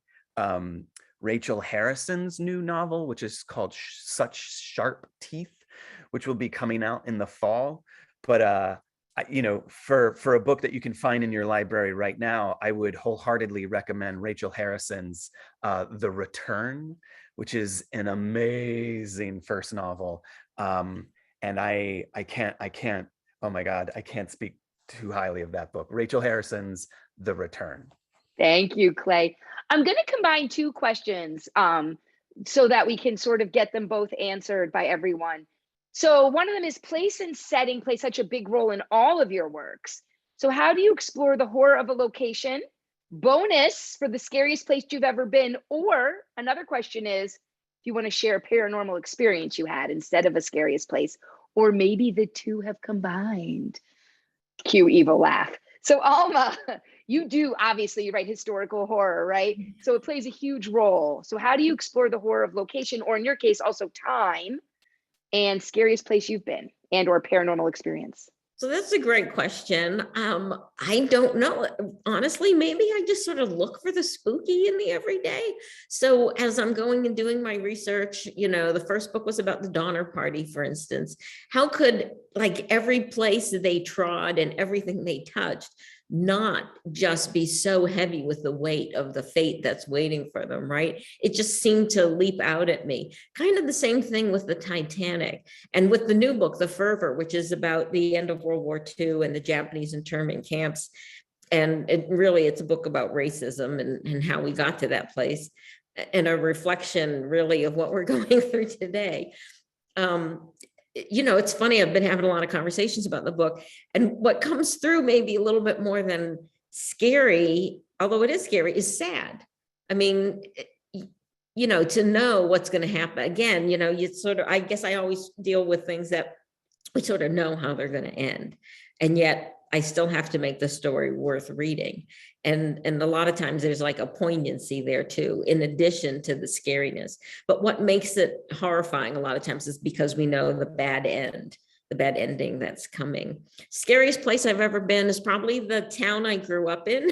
Rachel Harrison's new novel, which is called Such Sharp Teeth, which will be coming out in the fall. But for a book that you can find in your library right now, I would wholeheartedly recommend Rachel Harrison's The Return, which is an amazing first novel. And I can't, oh my God, I can't speak too highly of that book. Rachel Harrison's The Return. Thank you, Clay. I'm going to combine two questions so that we can sort of get them both answered by everyone. So one of them is place and setting play such a big role in all of your works. So how do you explore the horror of a location? Bonus for the scariest place you've ever been. Or another question is, if you want to share a paranormal experience you had instead of a scariest place, or maybe the two have combined. Cue evil laugh. So Alma, you write historical horror, right? So it plays a huge role. So how do you explore the horror of location, or in your case, also time, and scariest place you've been and or paranormal experience? So that's a great question. I don't know. Honestly, maybe I just sort of look for the spooky in the everyday. So as I'm going and doing my research, the first book was about the Donner Party, for instance. How could like every place they trod and everything they touched not just be so heavy with the weight of the fate that's waiting for them, right? It just seemed to leap out at me. Kind of the same thing with the Titanic and with the new book, The Fervor, which is about the end of World War II and the Japanese internment camps. And it's a book about racism and how we got to that place, and a reflection really of what we're going through today. It's funny, I've been having a lot of conversations about the book, and what comes through maybe a little bit more than scary, although it is scary, is sad. I mean, to know what's going to happen. Again, you sort of, I guess I always deal with things that we sort of know how they're going to end. And yet I still have to make the story worth reading. And a lot of times there's like a poignancy there too, in addition to the scariness. But what makes it horrifying a lot of times is because we know the bad ending that's coming. Scariest place I've ever been is probably the town I grew up in,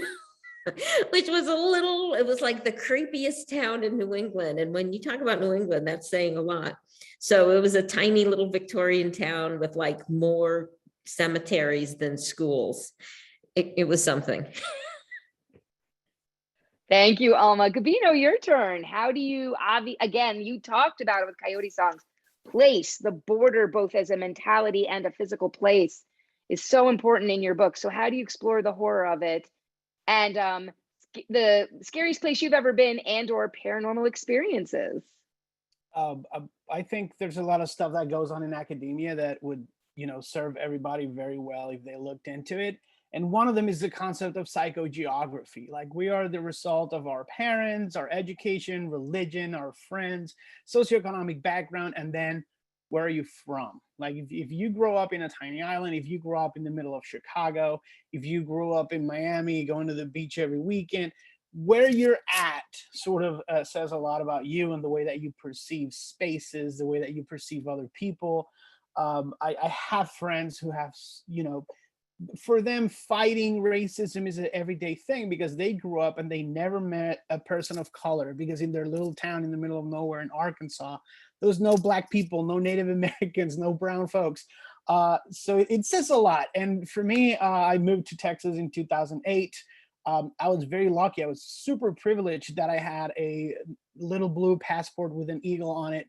which was it was like the creepiest town in New England. And when you talk about New England, that's saying a lot. So it was a tiny little Victorian town with like more cemeteries than schools. It was something. Thank you, Alma. Gabino, your turn. How do you, again, you talked about it with Coyote Songs. Place, the border, both as a mentality and a physical place, is so important in your book. So how do you explore the horror of it? And the scariest place you've ever been and or paranormal experiences? I think there's a lot of stuff that goes on in academia that would, serve everybody very well if they looked into it. And one of them is the concept of psychogeography. Like, we are the result of our parents, our education, religion, our friends, socioeconomic background, and then where are you from? Like, if you grow up in a tiny island, if you grow up in the middle of Chicago, if you grew up in Miami, going to the beach every weekend, where you're at sort of says a lot about you and the way that you perceive spaces, the way that you perceive other people. I have friends who have, for them, fighting racism is an everyday thing because they grew up and they never met a person of color, because in their little town in the middle of nowhere in Arkansas, there was no Black people, no Native Americans, no brown folks. So it says a lot. And for me, I moved to Texas in 2008. I was very lucky. I was super privileged that I had a little blue passport with an eagle on it.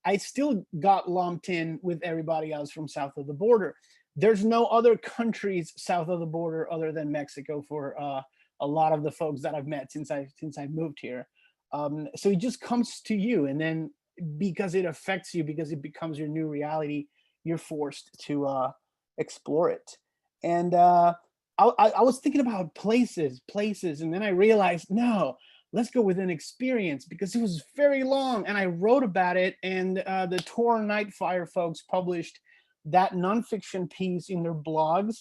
I still got lumped in with everybody else from south of the border. There's no other countries south of the border other than Mexico for a lot of the folks that I've met since I moved here. So it just comes to you, and then because it affects you, because it becomes your new reality, you're forced to explore it. And I was thinking about places, and then I realized, no, let's go with an experience, because it was very long, and I wrote about it, and the Tor Nightfire folks published that nonfiction piece in their blogs.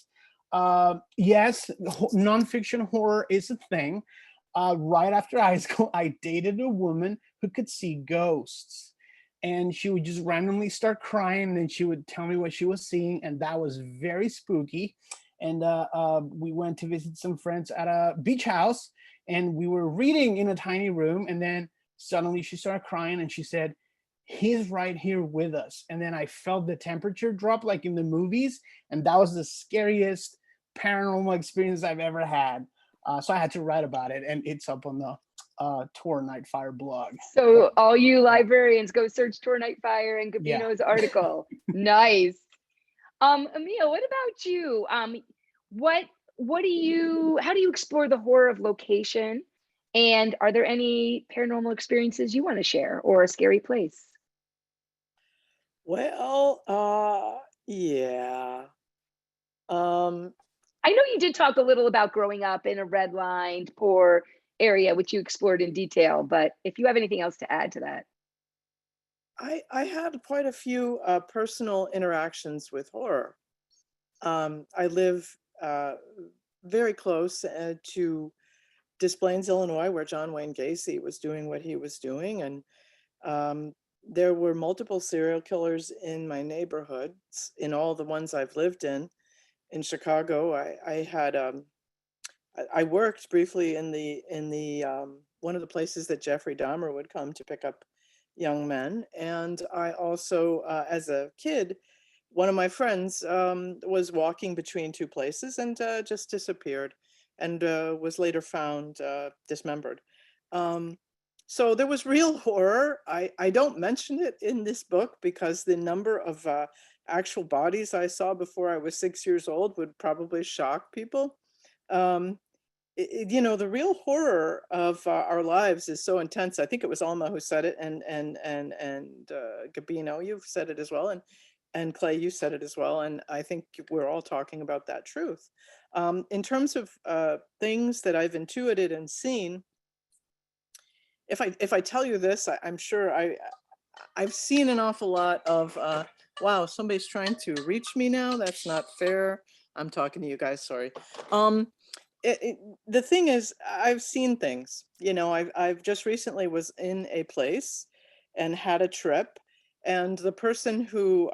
Yes, nonfiction horror is a thing. Right after high school, I dated a woman who could see ghosts, and she would just randomly start crying, and then she would tell me what she was seeing, and that was very spooky. And we went to visit some friends at a beach house, and we were reading in a tiny room, and then suddenly she started crying, and she said, "He's right here with us." And then I felt the temperature drop like in the movies, and that was the scariest paranormal experience I've ever had. So I had to write about it, and it's up on the Tor Nightfire blog. So all you librarians, go search Tor Nightfire and Gabino's article. Nice. Emil, what about you? How do you explore the horror of location? And are there any paranormal experiences you want to share or a scary place? Well, yeah. I know you did talk a little about growing up in a redlined, poor area, which you explored in detail, but if you have anything else to add to that. I had quite a few personal interactions with horror. I live very close to Des Plaines, Illinois, where John Wayne Gacy was doing what he was doing. And there were multiple serial killers in my neighborhoods, in all the ones I've lived in. In Chicago, I worked briefly in the one of the places that Jeffrey Dahmer would come to pick up young men. And I also, as a kid, one of my friends was walking between two places and just disappeared, and was later found dismembered. So there was real horror. I don't mention it in this book because the number of actual bodies I saw before I was 6 years old would probably shock people. You know, the real horror of our lives is so intense. I think it was Alma who said it, and Gabino, you've said it as well, and Clay, you said it as well, and I think we're all talking about that truth. In terms of things that I've intuited and seen, if I tell you this, I'm sure I've seen an awful lot of. Wow, somebody's trying to reach me now. That's not fair. I'm talking to you guys. Sorry. The thing is, I've seen things. You know, I've just recently was in a place and had a trip, and the person who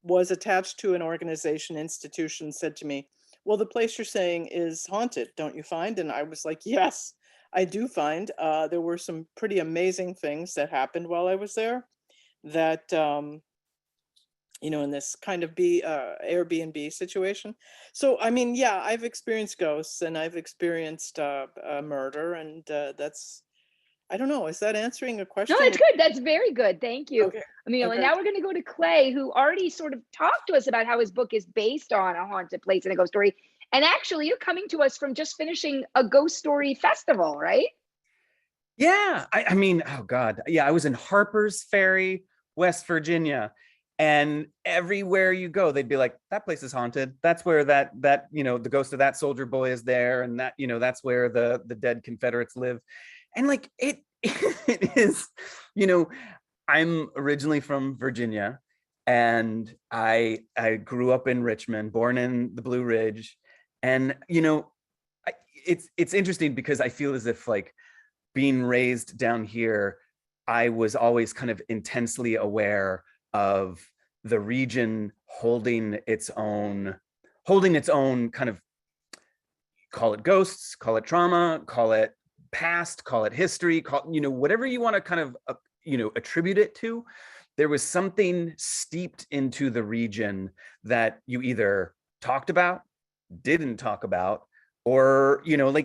was attached to an organization, institution, said to me, well, the place you're saying is haunted, don't you find? And I was like, yes, I do find. There were some pretty amazing things that happened while I was there that, you know, in this kind of Airbnb situation. So, I mean, yeah, I've experienced ghosts and I've experienced murder, and that's, I don't know, is that answering a question? No, it's good. That's very good. Thank you, Okay. Emil. Okay. And now we're going to go to Clay, who already sort of talked to us about how his book is based on a haunted place and a ghost story. And actually, you're coming to us from just finishing a ghost story festival, right? Yeah, I mean, oh God. Yeah, I was in Harper's Ferry, West Virginia. And everywhere you go, they'd be like, that place is haunted. That's where that, you know, the ghost of that soldier boy is there. And that, you know, that's where the dead Confederates live. And like, it is, you know, I'm originally from Virginia, and I grew up in Richmond, born in the Blue Ridge. And, you know, it's interesting because I feel as if like being raised down here, I was always kind of intensely aware of the region holding its own kind of, call it ghosts, call it trauma, call it past, call it history, call, you know, whatever you want to kind of, you know, attribute it to. There was something steeped into the region that you either talked about, didn't talk about, or, you know, like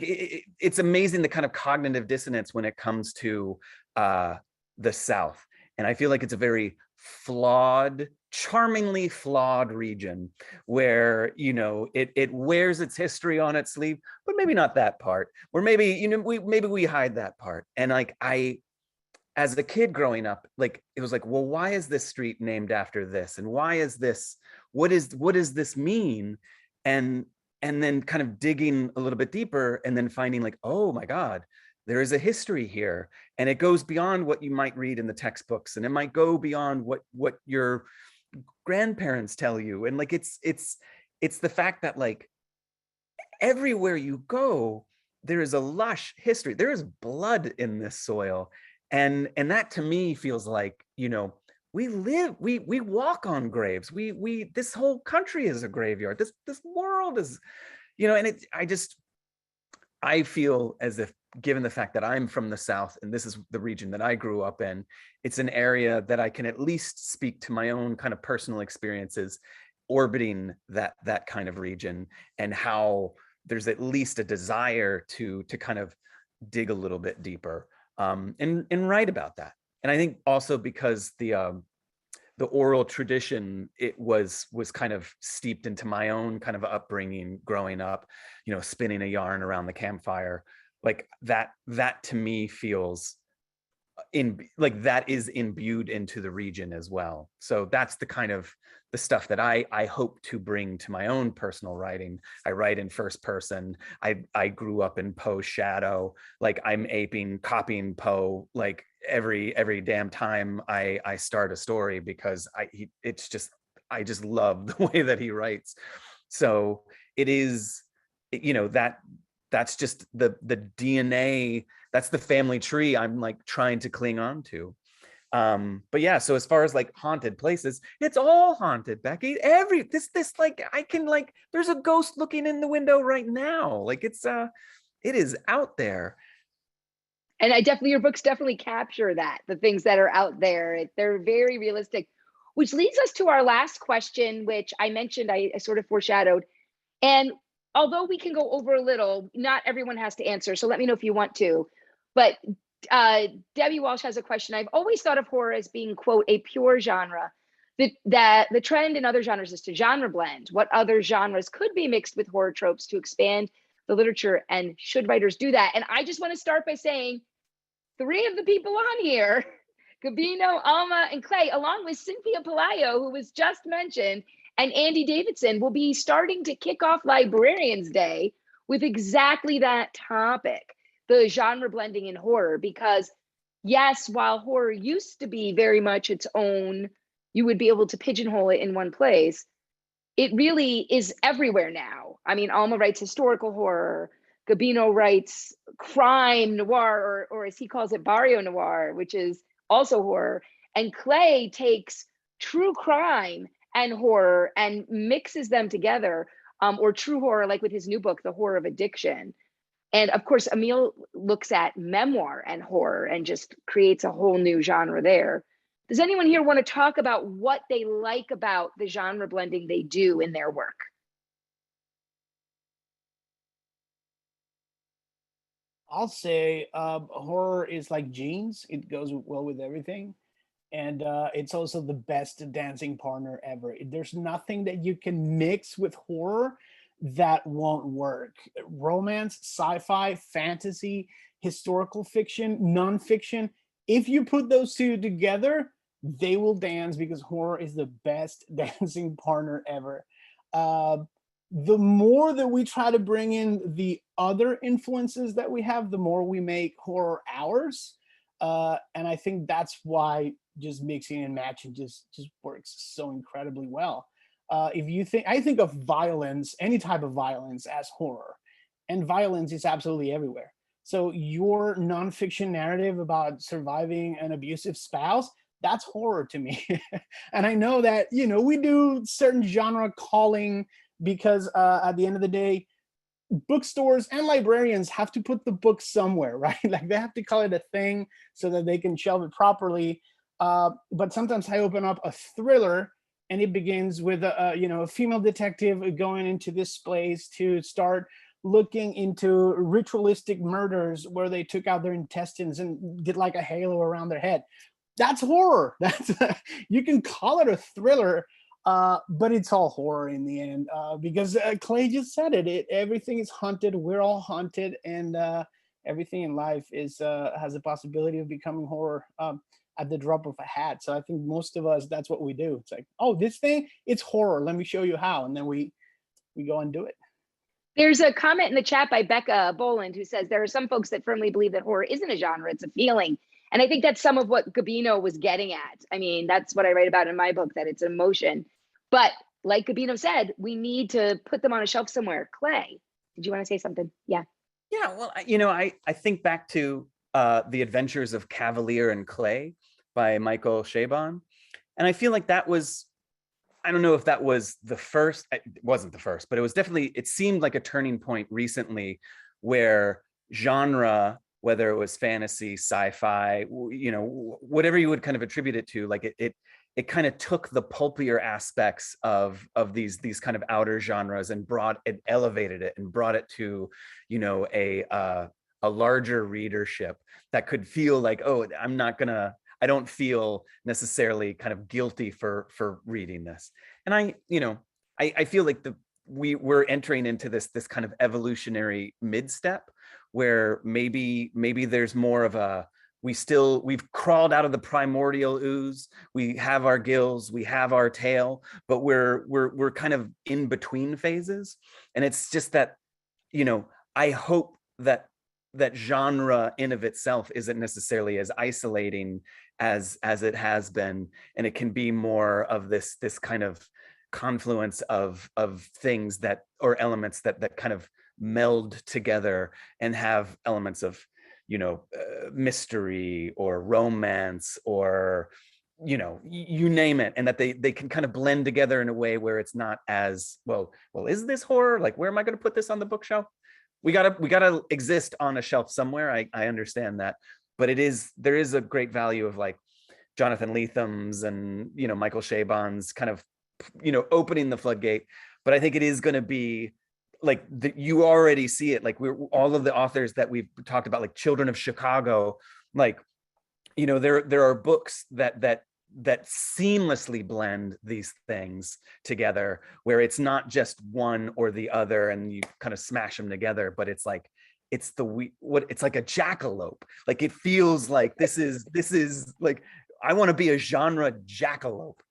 it's amazing the kind of cognitive dissonance when it comes to the South. And I feel like it's a very flawed, charmingly flawed region where, you know, it wears its history on its sleeve, but maybe not that part, or maybe, you know, maybe we hide that part. And like, as a kid growing up, like, it was like, well, why is this street named after this? And why is this, what does this mean? And then kind of digging a little bit deeper and then finding like, oh my God, there is a history here, and it goes beyond what you might read in the textbooks, and it might go beyond what your grandparents tell you. And like, it's the fact that like everywhere you go, there is a lush history. There is blood in this soil. And that to me feels like, you know, we walk on graves. This whole country is a graveyard. This world is, you know, and I feel as if, given the fact that I'm from the South and this is the region that I grew up in, it's an area that I can at least speak to my own kind of personal experiences orbiting that kind of region, and how there's at least a desire to kind of dig a little bit deeper and write about that. And I think also because the the oral tradition, it was kind of steeped into my own kind of upbringing growing up, spinning a yarn around the campfire. Like that to me feels that is imbued into the region as well. So that's the kind of the stuff that I hope to bring to my own personal writing. I write in first person. I grew up in Poe's shadow. Like I'm copying Poe like every damn time I start a story, because I just love the way that he writes. So it is, that's just the DNA. That's the family tree I'm like trying to cling on to. But yeah, so as far as like haunted places, it's all haunted, Becky. There's a ghost looking in the window right now. Like it is out there. And your books definitely capture that, the things that are out there. They're very realistic, which leads us to our last question, which I mentioned, I sort of foreshadowed. And although we can go over a little, not everyone has to answer. So let me know if you want to. But Debbie Walsh has a question. I've always thought of horror as being, quote, a pure genre. That the trend in other genres is to genre blend. What other genres could be mixed with horror tropes to expand the literature, and should writers do that? And I just want to start by saying 3 of the people on here, Gabino, Alma, and Clay, along with Cynthia Pelayo, who was just mentioned, and Andy Davidson, will be starting to kick off Librarians Day with exactly that topic, the genre blending in horror. Because yes, while horror used to be very much its own, you would be able to pigeonhole it in one place, it really is everywhere now. I mean, Alma writes historical horror, Gabino writes crime noir, or as he calls it, barrio noir, which is also horror. And Clay takes true crime and horror and mixes them together, or true horror, like with his new book, The Horror of Addiction. And of course, Emil looks at memoir and horror and just creates a whole new genre there. Does anyone here want to talk about what they like about the genre blending they do in their work? I'll say horror is like jeans. It goes well with everything. And it's also the best dancing partner ever. There's nothing that you can mix with horror that won't work. Romance, sci-fi, fantasy, historical fiction, nonfiction. If you put those two together, they will dance, because horror is the best dancing partner ever. The more that we try to bring in the other influences that we have, the more we make horror ours. And I think that's why just mixing and matching just works so incredibly well. I think of violence, any type of violence, as horror, and violence is absolutely everywhere. So your nonfiction narrative about surviving an abusive spouse, that's horror to me. And I know that, we do certain genre calling, because at the end of the day, bookstores and librarians have to put the book somewhere, right? Like they have to call it a thing so that they can shelve it properly. But sometimes I open up a thriller and it begins with a female detective going into this place to start looking into ritualistic murders where they took out their intestines and did like a halo around their head. That's horror. That's you can call it a thriller, but it's all horror in the end, because Clay just said it. Everything is haunted. We're all haunted, and everything in life is has a possibility of becoming horror at the drop of a hat. So I think most of us, that's what we do. It's like, oh, this thing, it's horror. Let me show you how, and then we go and do it. There's a comment in the chat by Becca Boland who says there are some folks that firmly believe that horror isn't a genre, it's a feeling. And I think that's some of what Gabino was getting at. I mean, that's what I write about in my book, that it's an emotion. But like Gabino said, we need to put them on a shelf somewhere. Clay, did you want to say something? Yeah. Yeah, well, I think back to The Adventures of Cavalier and Clay by Michael Chabon. And I feel like that was, I don't know if that was the first, it wasn't the first, but it was definitely, it seemed like a turning point recently where genre, whether it was fantasy, sci-fi, whatever you would kind of attribute it to, like it kind of took the pulpier aspects of these kind of outer genres and elevated it and brought it to, a larger readership that could feel like, oh, I don't feel necessarily kind of guilty for reading this. And I feel like we're entering into this kind of evolutionary mid-step where maybe there's more of a, we've crawled out of the primordial ooze. We have our gills, we have our tail, but we're kind of in between phases. And it's just that, I hope that genre in of itself isn't necessarily as isolating as it has been, and it can be more of this kind of confluence of things or elements that kind of meld together and have elements of mystery or romance or you name it, and that they can kind of blend together in a way where it's not as well, is this horror? Like, where am I going to put this on the bookshelf? We gotta exist on a shelf somewhere. I understand that, but there is a great value of like Jonathan Letham's and Michael Chabon's kind of opening the floodgate. But I think it is going to be like you already see it. Like all of the authors that we've talked about, like Children of Chicago, like there are books that seamlessly blend these things together, where it's not just one or the other and you kind of smash them together, but it's like it's like a jackalope. Like it feels like this is like, I want to be a genre jackalope.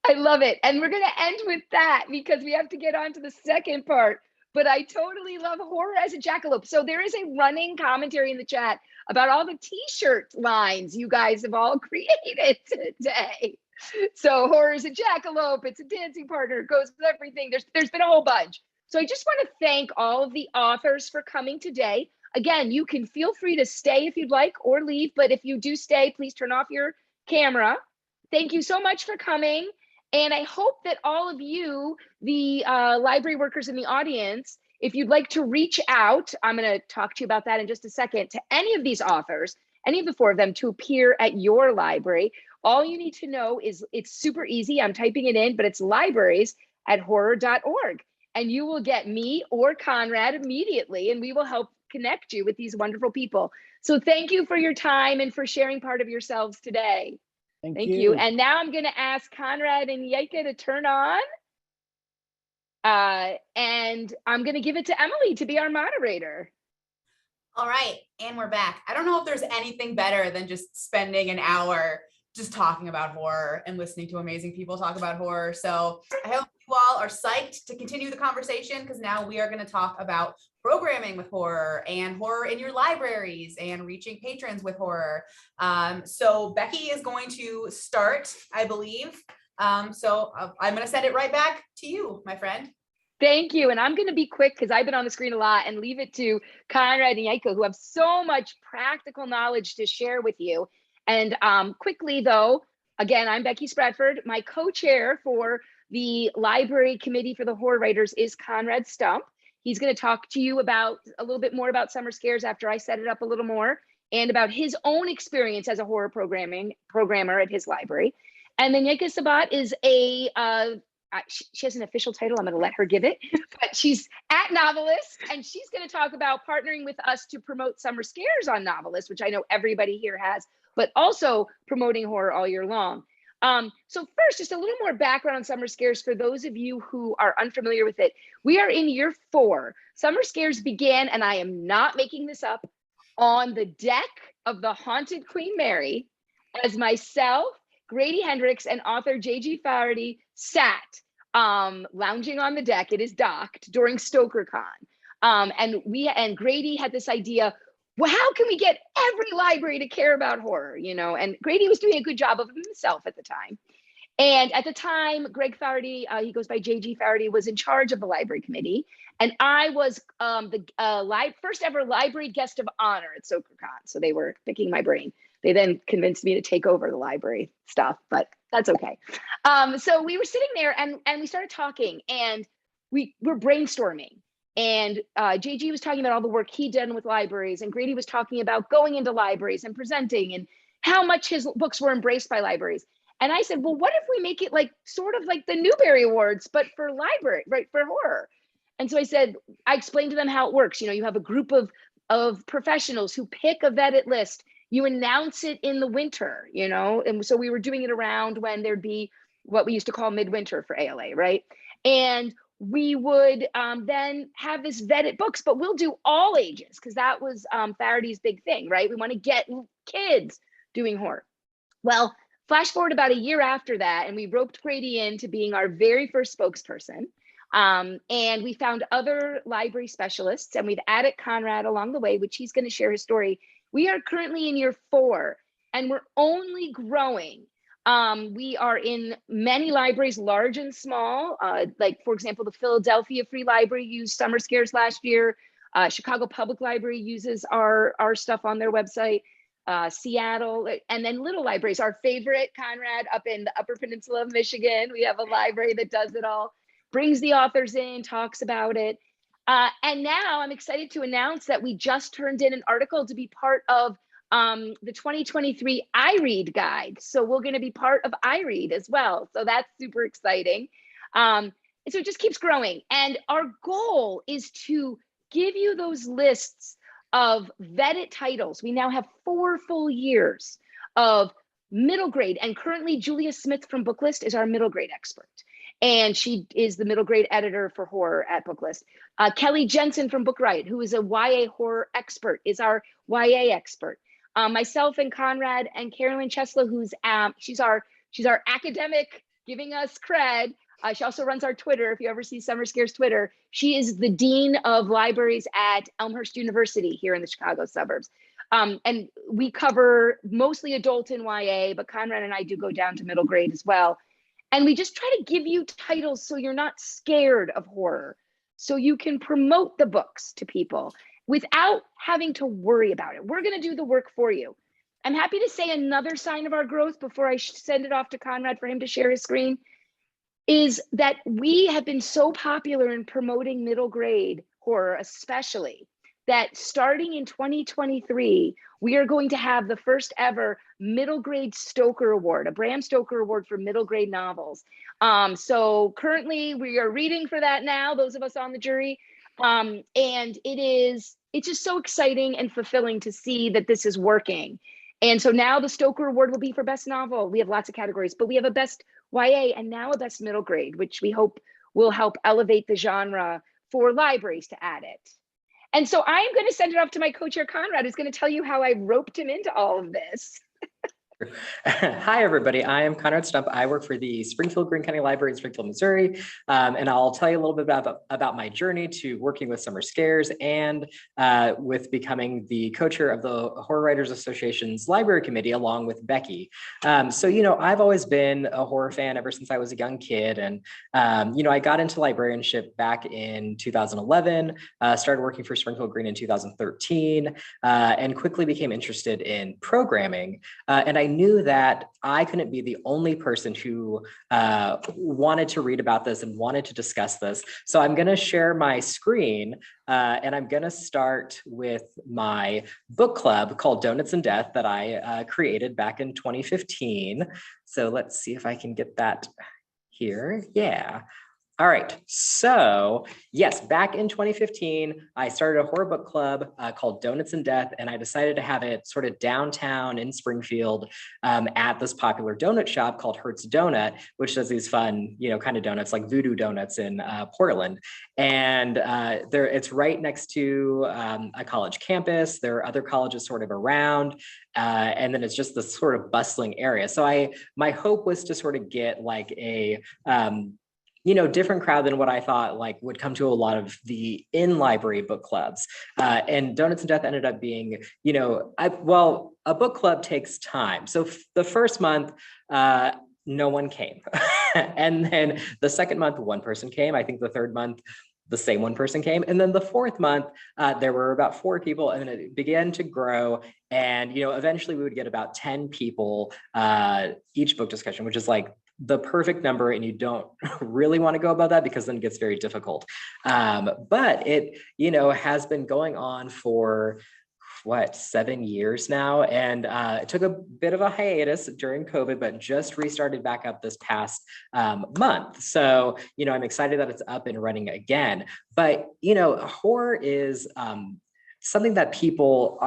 I love it. And we're going to end with that because we have to get on to the second part. But I totally love horror as a jackalope. So there is a running commentary in the chat about all the t-shirt lines you guys have all created today. So horror is a jackalope, it's a dancing partner, it goes with everything. There's been a whole bunch. So I just want to thank all of the authors for coming today. Again, you can feel free to stay if you'd like or leave, but if you do stay, please turn off your camera. Thank you so much for coming. And I hope that all of you, the library workers in the audience, if you'd like to reach out, I'm going to talk to you about that in just a second, to any of these authors, any of the four of them to appear at your library. All you need to know is it's super easy. I'm typing it in, but it's libraries@horror.org. And you will get me or Konrad immediately, and we will help connect you with these wonderful people. So thank you for your time and for sharing part of yourselves today. Thank you. And now I'm going to ask Konrad and Yaika to turn on. And I'm going to give it to Emily to be our moderator. All right. And we're back. I don't know if there's anything better than just spending an hour just talking about horror and listening to amazing people talk about horror. So I hope you all are psyched to continue the conversation, because now we are going to talk about programming with horror and horror in your libraries and reaching patrons with horror. So Becky is going to start, I believe. So I'm going to send it right back to you, my friend. Thank you. And I'm going to be quick because I've been on the screen a lot, and leave it to Konrad and Yaika, who have so much practical knowledge to share with you. And quickly though, again, I'm Becky Spratford. My co-chair for the library committee for the horror writers is Konrad Stump. He's going to talk to you about a little bit more about Summer Scares after I set it up a little more, and about his own experience as a horror programmer at his library. And then Yaika Sabat is she has an official title, I'm going to let her give it, but she's at NoveList, and she's going to talk about partnering with us to promote Summer Scares on NoveList, which I know everybody here has, but also promoting horror all year long. So first, just a little more background on Summer Scares for those of you who are unfamiliar with it. We are in year 4. Summer Scares began, and I am not making this up, on the deck of the Haunted Queen Mary, as myself, Grady Hendrix, and author J.G. Flaherty sat lounging on the deck. It is docked during StokerCon. And Grady had this idea, well, how can we get every library to care about horror, And Grady was doing a good job of himself at the time. And at the time, Greg Flaherty, he goes by J.G. Flaherty, was in charge of the library committee. And I was the first ever library guest of honor at StokerCon. So they were picking my brain. They then convinced me to take over the library stuff, but that's okay. So we were sitting there and we started talking, and we were brainstorming. And JG was talking about all the work he'd done with libraries, and Grady was talking about going into libraries and presenting and how much his books were embraced by libraries. And I said, well, what if we make it like sort of like the Newbery Awards, but for library, right, for horror? And so I explained to them how it works. You have a group of professionals who pick a vetted list. You announce it in the winter, you know? And so we were doing it around when there'd be what we used to call midwinter for ALA, right? And we would then have this vetted books, but we'll do all ages because that was Faherty's big thing, right? We want to get kids doing horror. Well, flash forward about a year after that, and we roped Grady into being our very first spokesperson. And we found other library specialists, and we've added Konrad along the way, which he's going to share his story. We are currently in year 4, and we're only growing. We are in many libraries, large and small. Like, for example, the Philadelphia Free Library used Summer Scares last year. Chicago Public Library uses our stuff on their website. Seattle, and then little libraries. Our favorite, Konrad, up in the Upper Peninsula of Michigan. We have a library that does it all, brings the authors in, talks about it. And now I'm excited to announce that we just turned in an article to be part of the 2023 iRead guide. So we're going to be part of iRead as well. So that's super exciting. And so it just keeps growing. And our goal is to give you those lists of vetted titles. We now have 4 full years of middle grade. And currently Julia Smith from Booklist is our middle grade expert. And she is the middle grade editor for horror at Booklist. Kelly Jensen from Book Riot, who is a YA horror expert, is our YA expert. Myself and Konrad and Carolyn Chesla, who's she's our academic, giving us cred. She also runs our Twitter. If you ever see Summer Scares Twitter, she is the dean of libraries at Elmhurst University here in the Chicago suburbs. And we cover mostly adult and YA, but Konrad and I do go down to middle grade as well. And we just try to give you titles so you're not scared of horror, so you can promote the books to people without having to worry about it. We're going to do the work for you. I'm happy to say another sign of our growth before I send it off to Konrad for him to share his screen is that we have been so popular in promoting middle grade horror, especially, that starting in 2023, we are going to have the first ever middle grade Stoker Award, a Bram Stoker Award for middle grade novels. So currently we are reading for that now, those of us on the jury. And it's just so exciting and fulfilling to see that this is working. And so now the Stoker Award will be for best novel. We have lots of categories, but we have a best YA and now a best middle grade, which we hope will help elevate the genre for libraries to add it. And so I am going to send it off to my co-chair, Konrad, who's going to tell you how I roped him into all of this. Hi, everybody. I am Konrad Stump. I work for the Springfield Greene County Library in Springfield, Missouri. And I'll tell you a little bit about my journey to working with Summer Scares and with becoming the co-chair of the Horror Writers Association's library committee, along with Becky. So, you know, I've always been a horror fan ever since I was a young kid. And, you know, I got into librarianship back in 2011, started working for Springfield Greene in 2013, and quickly became interested in programming. And I knew that I couldn't be the only person who wanted to read about this and wanted to discuss this. So I'm going to share my screen and I'm going to start with my book club called Donuts and Death that I created back in 2015. So let's see if I can get that here. Yeah. All right, so yes, back in 2015, I started a horror book club called Donuts and Death, and I decided to have it sort of downtown in Springfield at this popular donut shop called Hertz Donut, which does these fun, you know, kind of donuts like Voodoo Donuts in Portland. And it's right next to a college campus. There are other colleges sort of around, and then it's just this sort of bustling area. So my hope was to sort of get like a you know, different crowd than what I thought like would come to a lot of the in-library book clubs. And Donuts and Death ended up being, you know, well, a book club takes time. So the first month, no one came. And then the second month, one person came. I think the third month, the same one person came. And then the fourth month, there were about 4 people, and it began to grow. And, you know, eventually we would get about 10 people each book discussion, which is like the perfect number, and you don't really want to go above that because then it gets very difficult. But it, you know, has been going on for what, 7 years now. And it took a bit of a hiatus during COVID, but just restarted back up this past month. So, you know, I'm excited that it's up and running again. But, you know, horror is something that people,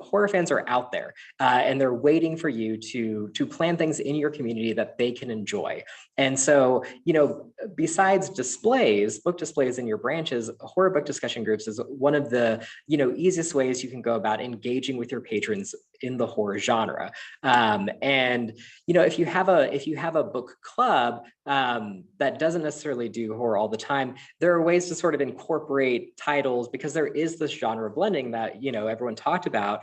horror fans are out there and they're waiting for you to plan things in your community that they can enjoy. And so, besides displays, book displays in your branches, horror book discussion groups is one of the, easiest ways you can go about engaging with your patrons in the horror genre. And, if you have a book club that doesn't necessarily do horror all the time, there are ways to sort of incorporate titles, because there is this genre blending that, everyone talked about,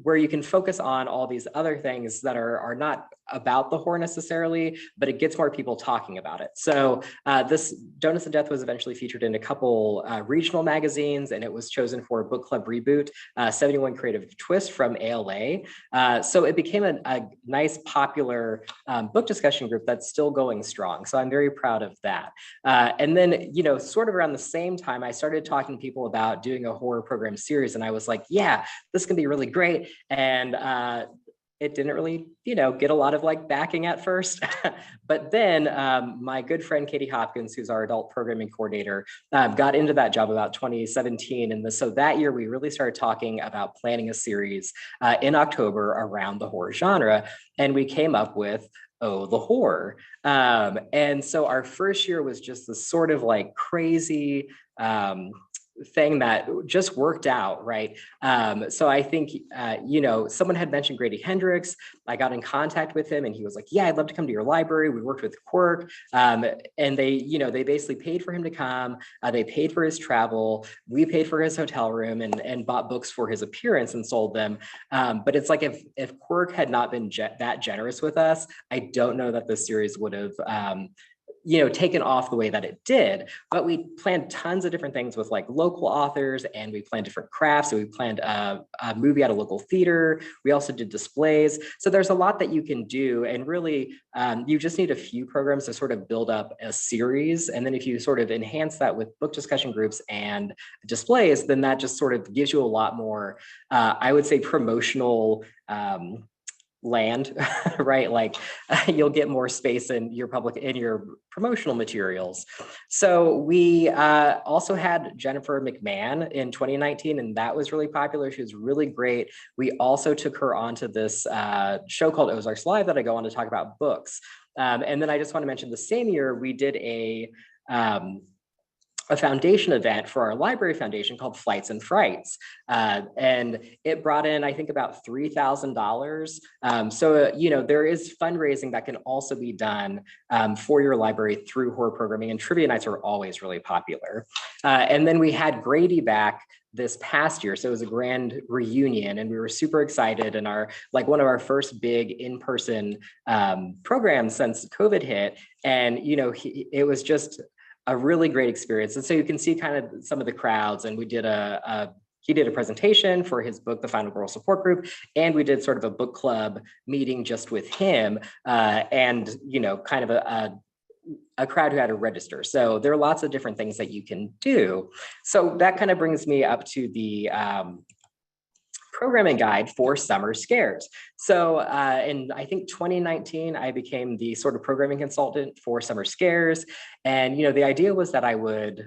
where you can focus on all these other things that are not about the horror necessarily, but it gets more people talking about it. So this Donuts and Death was eventually featured in a couple regional magazines, and it was chosen for Book Club Reboot, 71 Creative Twist from ALA. So it became a nice, popular book discussion group that's still going strong. So I'm very proud of that. And then, sort of around the same time, I started talking to people about doing a horror program series, and I was like, yeah, this can be really great. And it didn't really, get a lot of backing at first. But then my good friend, Katie Hopkins, who's our adult programming coordinator, got into that job about 2017. And so that year, we really started talking about planning a series in October around the horror genre. And we came up with Oh, the Horror. And so our first year was just this sort of crazy thing that just worked out, right? So I think, someone had mentioned Grady Hendrix. I got in contact with him and he was like, yeah, I'd love to come to your library. We worked with Quirk, and they basically paid for him to come. They paid for his travel. We paid for his hotel room and bought books for his appearance and sold them. But it's like, if Quirk had not been that generous with us, I don't know that this series would have, taken off the way that it did. But we planned tons of different things with local authors, and we planned different crafts. So we planned a movie at a local theater. We also did displays. So there's a lot that you can do. And really, you just need a few programs to sort of build up a series. And then if you sort of enhance that with book discussion groups and displays, then that just sort of gives you a lot more, I would say, promotional land, right? You'll get more space in your promotional materials. So we also had Jennifer McMahon in 2019, and that was really popular. She was really great. We also took her onto this show called Ozarks Live that I go on to talk about books. And then I just want to mention the same year we did a foundation event for our library foundation called Flights and Frights. And it brought in, I think, about $3,000. So, there is fundraising that can also be done for your library through horror programming, and trivia nights are always really popular. And then we had Grady back this past year. So it was a grand reunion, and we were super excited, and one of our first big in-person programs since COVID hit. And, it was just a really great experience. And so you can see kind of some of the crowds, and we did he did a presentation for his book, The Final Girl Support Group, and we did sort of a book club meeting just with him, and, kind of a crowd who had to register. So there are lots of different things that you can do. So that kind of brings me up to the programming guide for Summer Scares. So in, I think, 2019, I became the sort of programming consultant for Summer Scares. And, the idea was that I would,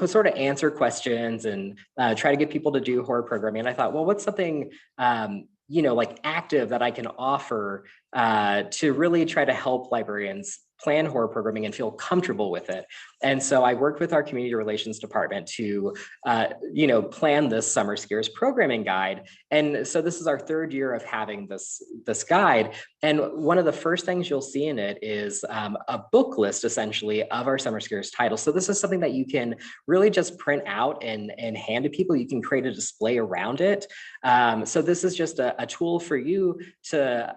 sort of answer questions and try to get people to do horror programming. And I thought, well, what's something, active that I can offer to really try to help librarians plan horror programming and feel comfortable with it. And so I worked with our community relations department to, plan this Summer Scares programming guide. And so this is our third year of having this guide. And one of the first things you'll see in it is a book list, essentially, of our Summer Scares titles. So this is something that you can really just print out and hand to people. You can create a display around it. So this is just a tool for you to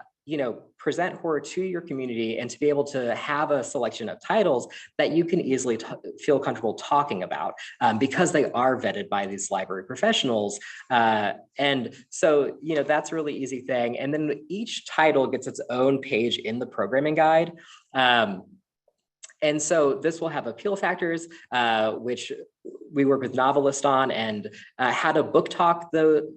present horror to your community and to be able to have a selection of titles that you can easily feel comfortable talking about because they are vetted by these library professionals. And so, that's a really easy thing. And then each title gets its own page in the programming guide. And so this will have appeal factors, which we work with NoveList on, and how to book talk the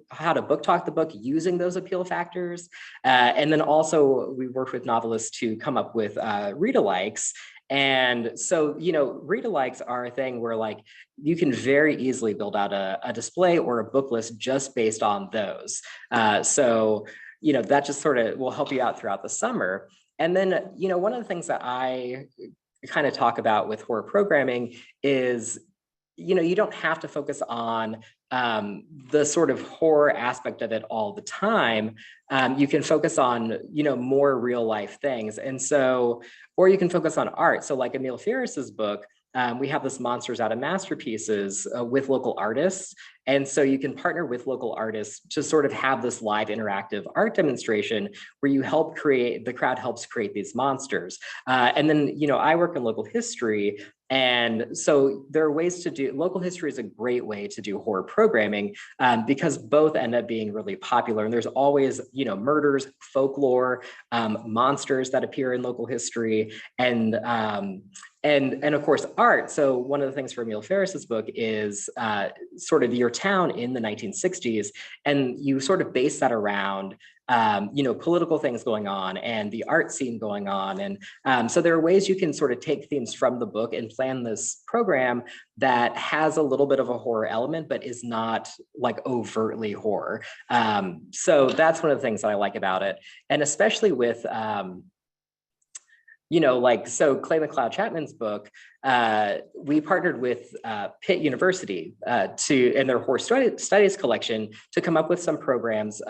book using those appeal factors. And then also we worked with NoveList to come up with read-alikes. And so, read-alikes are a thing where like you can very easily build out a display or a book list just based on those. So, that just sort of will help you out throughout the summer. And then, one of the things that I kind of talk about with horror programming is, you don't have to focus on the sort of horror aspect of it all the time. You can focus on, more real life things. And so, or you can focus on art. So like Emil Ferris's book, we have this Monsters Out of Masterpieces with local artists. And so you can partner with local artists to sort of have this live interactive art demonstration where you help create, the crowd helps create these monsters. And then, I work in local history. And so there are ways to do, local history is a great way to do horror programming because both end up being really popular. And there's always, murders, folklore, monsters that appear in local history, and of course art. So one of the things for Emil Ferris's book is sort of your town in the 1960s, and you sort of base that around political things going on and the art scene going on. And so there are ways you can sort of take themes from the book and plan this program that has a little bit of a horror element, but is not like overtly horror. So that's one of the things that I like about it. And especially with, so Clay McLeod Chapman's book, we partnered with Pitt University in their horror studies collection to come up with some programs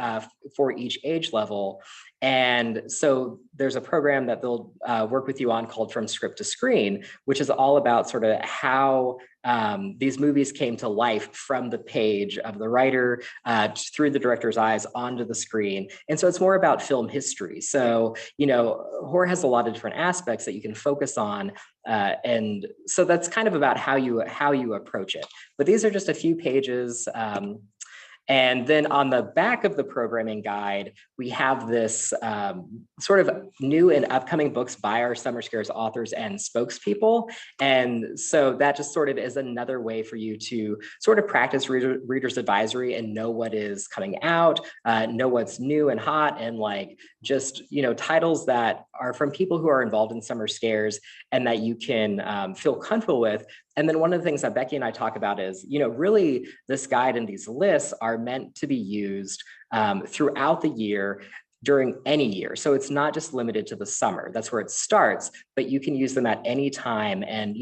for each age level. And so there's a program that they'll work with you on called From Script to Screen, which is all about sort of how these movies came to life from the page of the writer through the director's eyes onto the screen. And so it's more about film history. So, horror has a lot of different aspects that you can focus on. And so that's kind of about how you approach it. But these are just a few pages. And then on the back of the programming guide, we have this sort of new and upcoming books by our Summer Scares authors and spokespeople. And so that just sort of is another way for you to sort of practice reader's advisory and know what is coming out, know what's new and hot, and like just, titles that are from people who are involved in Summer Scares and that you can feel comfortable with. And then one of the things that Becky and I talk about is, really this guide and these lists are meant to be used throughout the year during any year. So it's not just limited to the summer. That's where it starts, but you can use them at any time. And,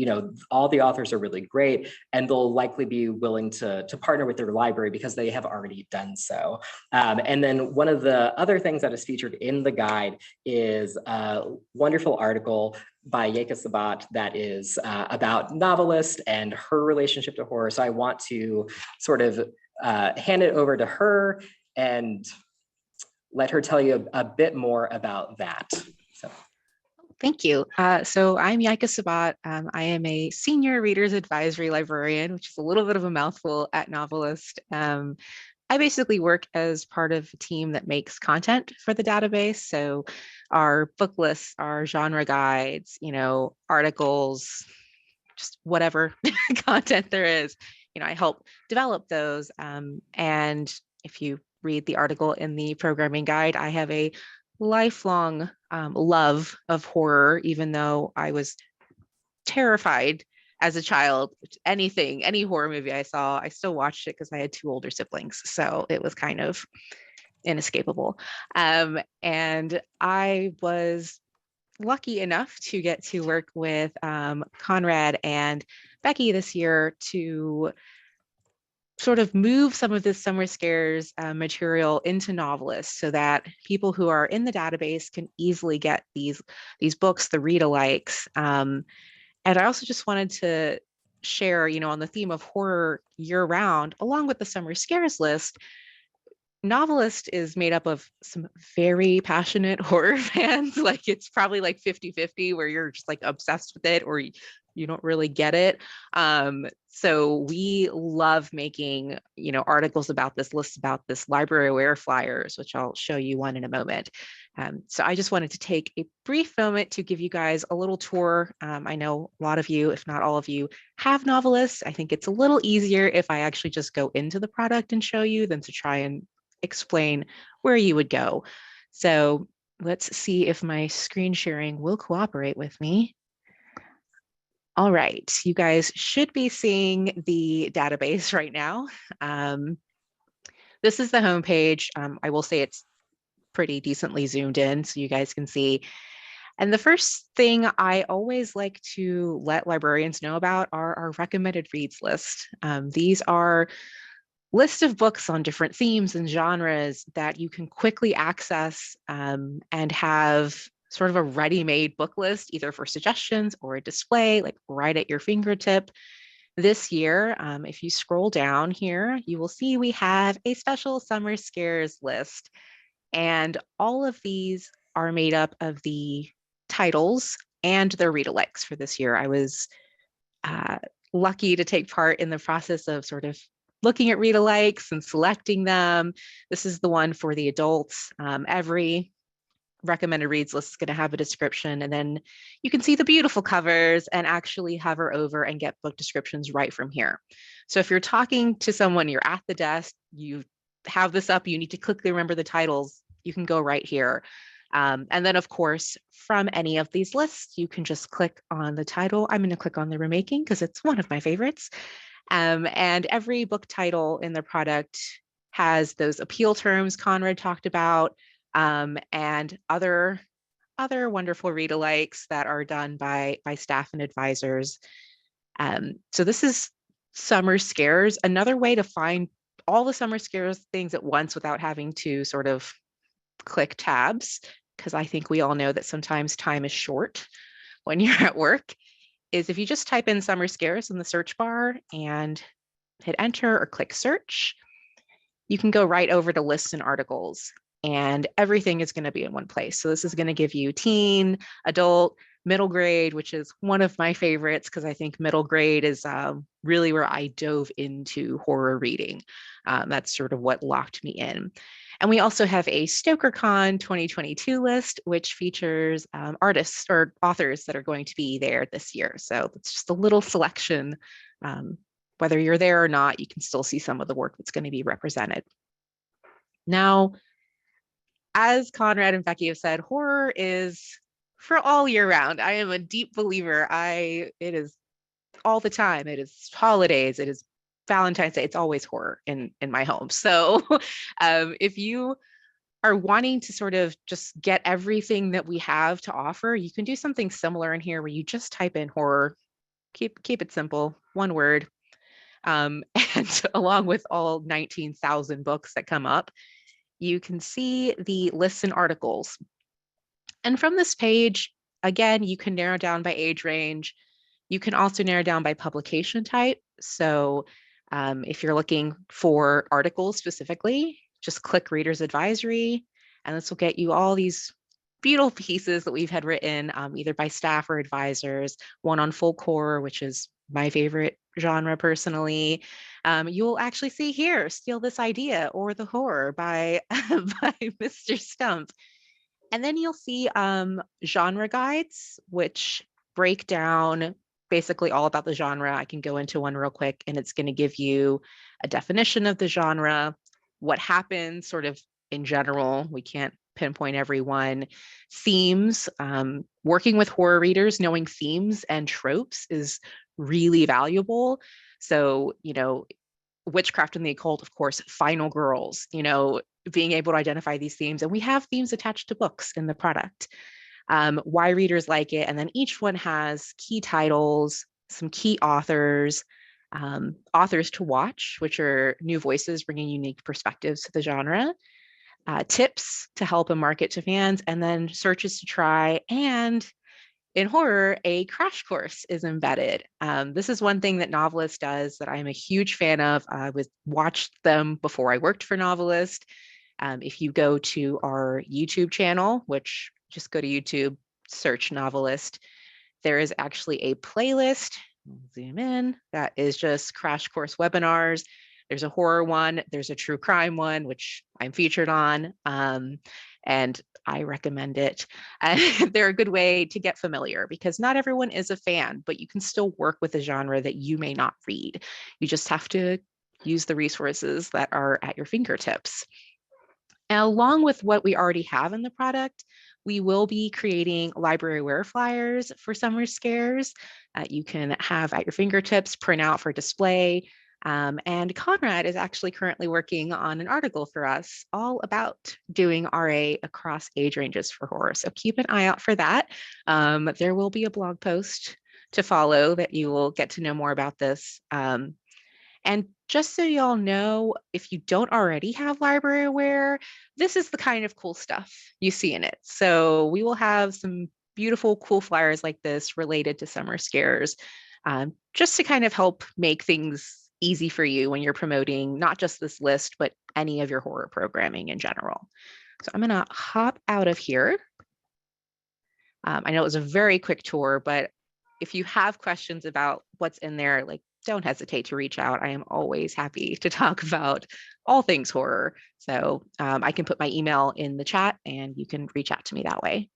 all the authors are really great, and they'll likely be willing to partner with their library because they have already done so. And then one of the other things that is featured in the guide is a wonderful article by Yaika Sabat that is about NoveList and her relationship to horror. So I want to sort of hand it over to her and let her tell you a bit more about that. So. Thank you. So I'm Yaika Sabat. I am a senior readers advisory librarian, which is a little bit of a mouthful at NoveList. I basically work as part of a team that makes content for the database. So our book lists, our genre guides, articles, just whatever content there is, I help develop those. And if you read the article in the programming guide, I have a lifelong love of horror, even though I was terrified as a child. Any horror movie I saw, I still watched it because I had two older siblings. So it was kind of inescapable. And I was lucky enough to get to work with Konrad and Becky this year to sort of move some of this Summer Scares material into NoveList so that people who are in the database can easily get these books, the read-alikes. And I also just wanted to share, on the theme of horror year-round, along with the Summer Scares list, NoveList is made up of some very passionate horror fans. Like it's probably like 50-50 where you're just like obsessed with it or you don't really get it. So we love making, articles about this, lists about this, library aware flyers, which I'll show you one in a moment. So I just wanted to take a brief moment to give you guys a little tour. I know a lot of you, if not all of you, have NoveList. I think it's a little easier if I actually just go into the product and show you than to try and explain where you would go. So let's see if my screen sharing will cooperate with me. All right, you guys should be seeing the database right now. This is the homepage. I will say it's pretty decently zoomed in so you guys can see. And the first thing I always like to let librarians know about are our recommended reads list. These are lists of books on different themes and genres that you can quickly access and have sort of a ready-made book list, either for suggestions or a display, like right at your fingertip. This year, if you scroll down here, you will see we have a special Summer Scares list. And all of these are made up of the titles and their read-alikes for this year. I was lucky to take part in the process of sort of looking at read-alikes and selecting them. This is the one for the adults. Every recommended reads list is going to have a description, and then you can see the beautiful covers and actually hover over and get book descriptions right from here. So if you're talking to someone, you're at the desk, you have this up, you need to quickly remember the titles, you can go right here. And then of course, from any of these lists, you can just click on the title. I'm going to click on the Remaking because it's one of my favorites. And every book title in the product has those appeal terms Konrad talked about, and other wonderful read-alikes that are done by staff and advisors. So this is Summer Scares, another way to find all the Summer Scares things at once without having to sort of click tabs, because I think we all know that sometimes time is short when you're at work, is if you just type in Summer Scares in the search bar and hit enter or click search, you can go right over to lists and articles, and everything is going to be in one place. So this is going to give you teen, adult, middle grade, which is one of my favorites because I think middle grade is really where I dove into horror reading. That's sort of what locked me in. And we also have a StokerCon 2022 list, which features artists or authors that are going to be there this year. So it's just a little selection. Whether you're there or not, you can still see some of the work that's going to be represented. Now, as Konrad and Becky have said, horror is for all year round. I am a deep believer. It is all the time. It is holidays. It is Valentine's Day. It's always horror in my home. So if you are wanting to sort of just get everything that we have to offer, you can do something similar in here where you just type in horror, keep it simple, one word. And along with all 19,000 books that come up, you can see the lists and articles. And from this page, again, you can narrow down by age range. You can also narrow down by publication type. So if you're looking for articles specifically, just click Reader's Advisory, and this will get you all these beautiful pieces that we've had written either by staff or advisors, one on folk horror, which is my favorite genre personally. You'll actually see here, Steal This Idea or The Horror by Mr. Stump. And then you'll see genre guides, which break down basically all about the genre. I can go into one real quick, and it's going to give you a definition of the genre, what happens sort of in general. We can't pinpoint every one. Themes, working with horror readers, knowing themes and tropes is really valuable. So, witchcraft and the occult, of course, final girls, being able to identify these themes. And we have themes attached to books in the product. Why readers like it. And then each one has key titles, some key authors, authors to watch, which are new voices bringing unique perspectives to the genre, tips to help and market to fans, and then searches to try. And in horror, a crash course is embedded. This is one thing that NoveList does that I'm a huge fan of. I watched them before I worked for NoveList. If you go to our YouTube channel, which just go to YouTube, search NoveList, there is actually a playlist, zoom in, that is just crash course webinars. There's a horror one, there's a true crime one, which I'm featured on, and I recommend it. They're a good way to get familiar because not everyone is a fan, but you can still work with a genre that you may not read. You just have to use the resources that are at your fingertips. And along with what we already have in the product, We will be creating library wear flyers for Summer Scares you can have at your fingertips, print out for display. And Konrad is actually currently working on an article for us all about doing RA across age ranges for horror. So keep an eye out for that. There will be a blog post to follow that you will get to know more about this. And just so y'all know, if you don't already have library aware, this is the kind of cool stuff you see in it. So we will have some beautiful, cool flyers like this related to Summer Scares, just to kind of help make things easy for you when you're promoting not just this list, but any of your horror programming in general. So I'm gonna hop out of here. I know it was a very quick tour, but if you have questions about what's in there, like, don't hesitate to reach out. I am always happy to talk about all things horror. So I can put my email in the chat and you can reach out to me that way.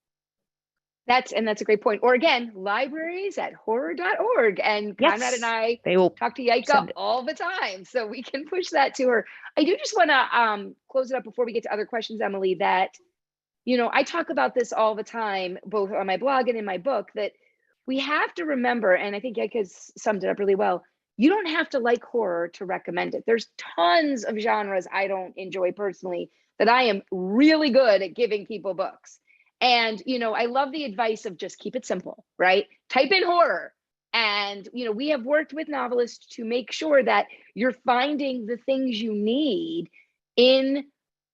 That's a great point. Or again, libraries@horror.org. And Konrad and I will talk to Yaika all the time, so we can push that to her. I do just want to close it up before we get to other questions, Emily, that, you know, I talk about this all the time, both on my blog and in my book, that we have to remember, and I think Yaika's summed it up really well, you don't have to like horror to recommend it. There's tons of genres I don't enjoy personally that I am really good at giving people books. And, you know, I love the advice of just keep it simple, right? Type in horror. And, you know, we have worked with NoveList to make sure that you're finding the things you need in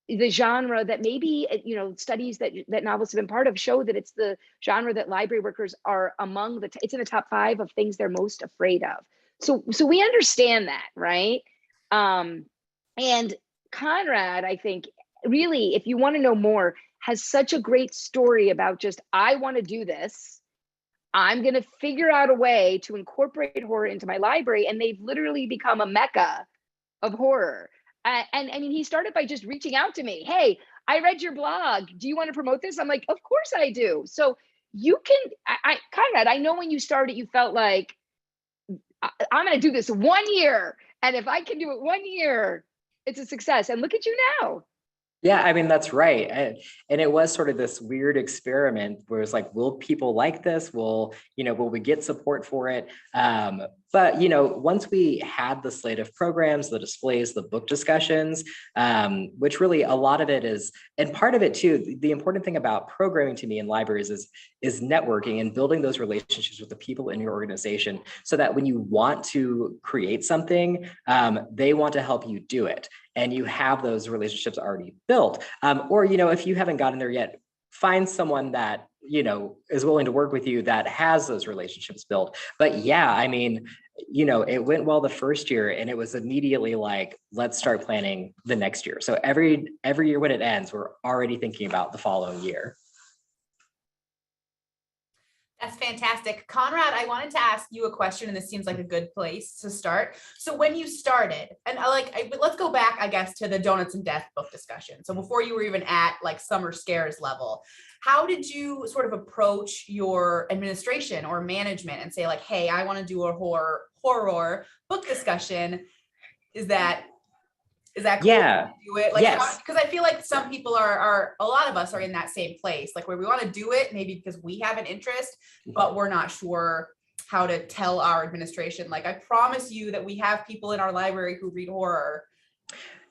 the genre that maybe, you know, studies that novelists have been part of show that it's the genre that library workers are among it's in the top 5 of things they're most afraid of. So we understand that, right? And Konrad, I think, really, if you want to know more, has such a great story about just, I want to do this. I'm going to figure out a way to incorporate horror into my library. And they've literally become a mecca of horror. And I mean, he started by just reaching out to me. Hey, I read your blog. Do you want to promote this? I'm like, of course I do. So you can, Konrad, I know when you started, you felt like, I'm going to do this 1 year. And if I can do it 1 year, it's a success. And look at you now. Yeah, I mean, that's right. And it was sort of this weird experiment where it's like, will people like this? Will we get support for it? But, you know, once we had the slate of programs, the displays, the book discussions, which really a lot of it is, and part of it too, the important thing about programming to me in libraries is networking and building those relationships with the people in your organization so that when you want to create something, they want to help you do it. And you have those relationships already built. Or, you know, if you haven't gotten there yet, find someone that, you know, is willing to work with you that has those relationships built. But yeah, I mean, you know, it went well the first year and it was immediately like, let's start planning the next year. So every year when it ends, we're already thinking about the following year. That's fantastic. Konrad, I wanted to ask you a question, and this seems like a good place to start. So when you started, and let's go back, I guess, to the Donuts and Death book discussion. So before you were even at like Summer Scares level, how did you sort of approach your administration or management and say like, hey, I want to do a horror book discussion? Is that cool? Yeah. To do it? Like, yes. Because I feel like some people are a lot of us are in that same place, like where we want to do it, maybe because we have an interest, but we're not sure how to tell our administration. Like, I promise you that we have people in our library who read horror.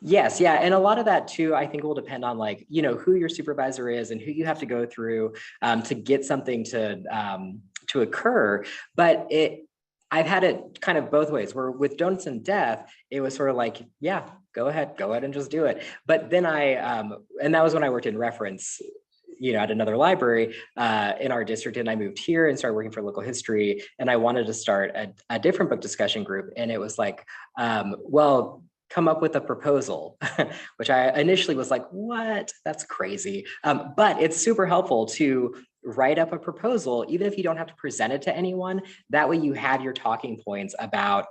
Yes, yeah, and a lot of that too, I think, will depend on like, you know, who your supervisor is and who you have to go through to get something to occur. But I've had it kind of both ways. Where with Donuts and Death, it was sort of like, yeah, go ahead and just do it. But then and that was when I worked in reference, you know, at another library in our district, and I moved here and started working for local history, and I wanted to start a different book discussion group, and it was like, well, come up with a proposal, which I initially was like, what? That's crazy. But it's super helpful to write up a proposal, even if you don't have to present it to anyone. That way you have your talking points about,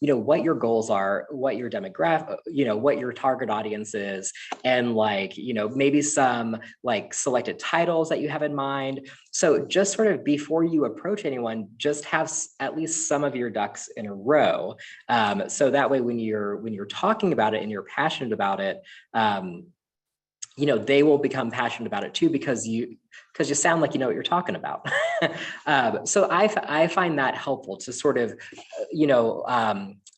you know, what your goals are, what your demographic, you know, what your target audience is, and like, you know, maybe some like selected titles that you have in mind. So just sort of before you approach anyone, just have at least some of your ducks in a row. So that way when you're talking about it and you're passionate about it, they will become passionate about it too, because you sound like you know what you're talking about. So I find that helpful to sort of,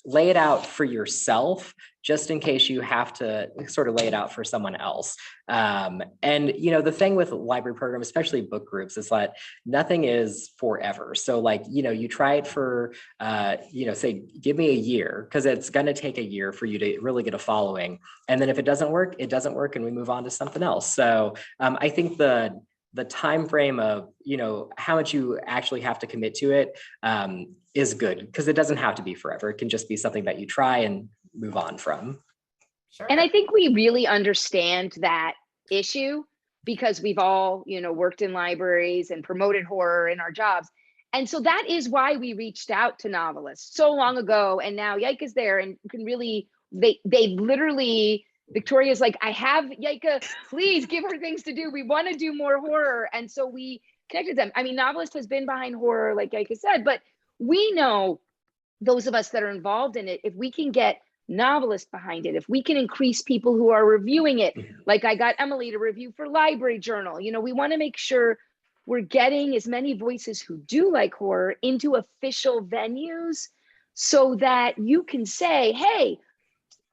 lay it out for yourself, just in case you have to sort of lay it out for someone else. And, the thing with library programs, especially book groups, is that nothing is forever. So like, you try it for, say, give me a year, because it's going to take a year for you to really get a following. And then if it doesn't work, it doesn't work, and we move on to something else. So I think the time frame of, how much you actually have to commit to it is good, because it doesn't have to be forever. It can just be something that you try and move on from. Sure. And I think we really understand that issue because we've all, worked in libraries and promoted horror in our jobs. And so that is why we reached out to novelists so long ago. And now Yaika's there and can really, they literally, Victoria's like, I have Yaika, please give her things to do. We want to do more horror. And so we connected them. I mean, Novelist has been behind horror, like Yaika said, but we know, those of us that are involved in it, if we can get novelists behind it, if we can increase people who are reviewing it, like I got Emily to review for Library Journal, we want to make sure we're getting as many voices who do like horror into official venues so that you can say, hey,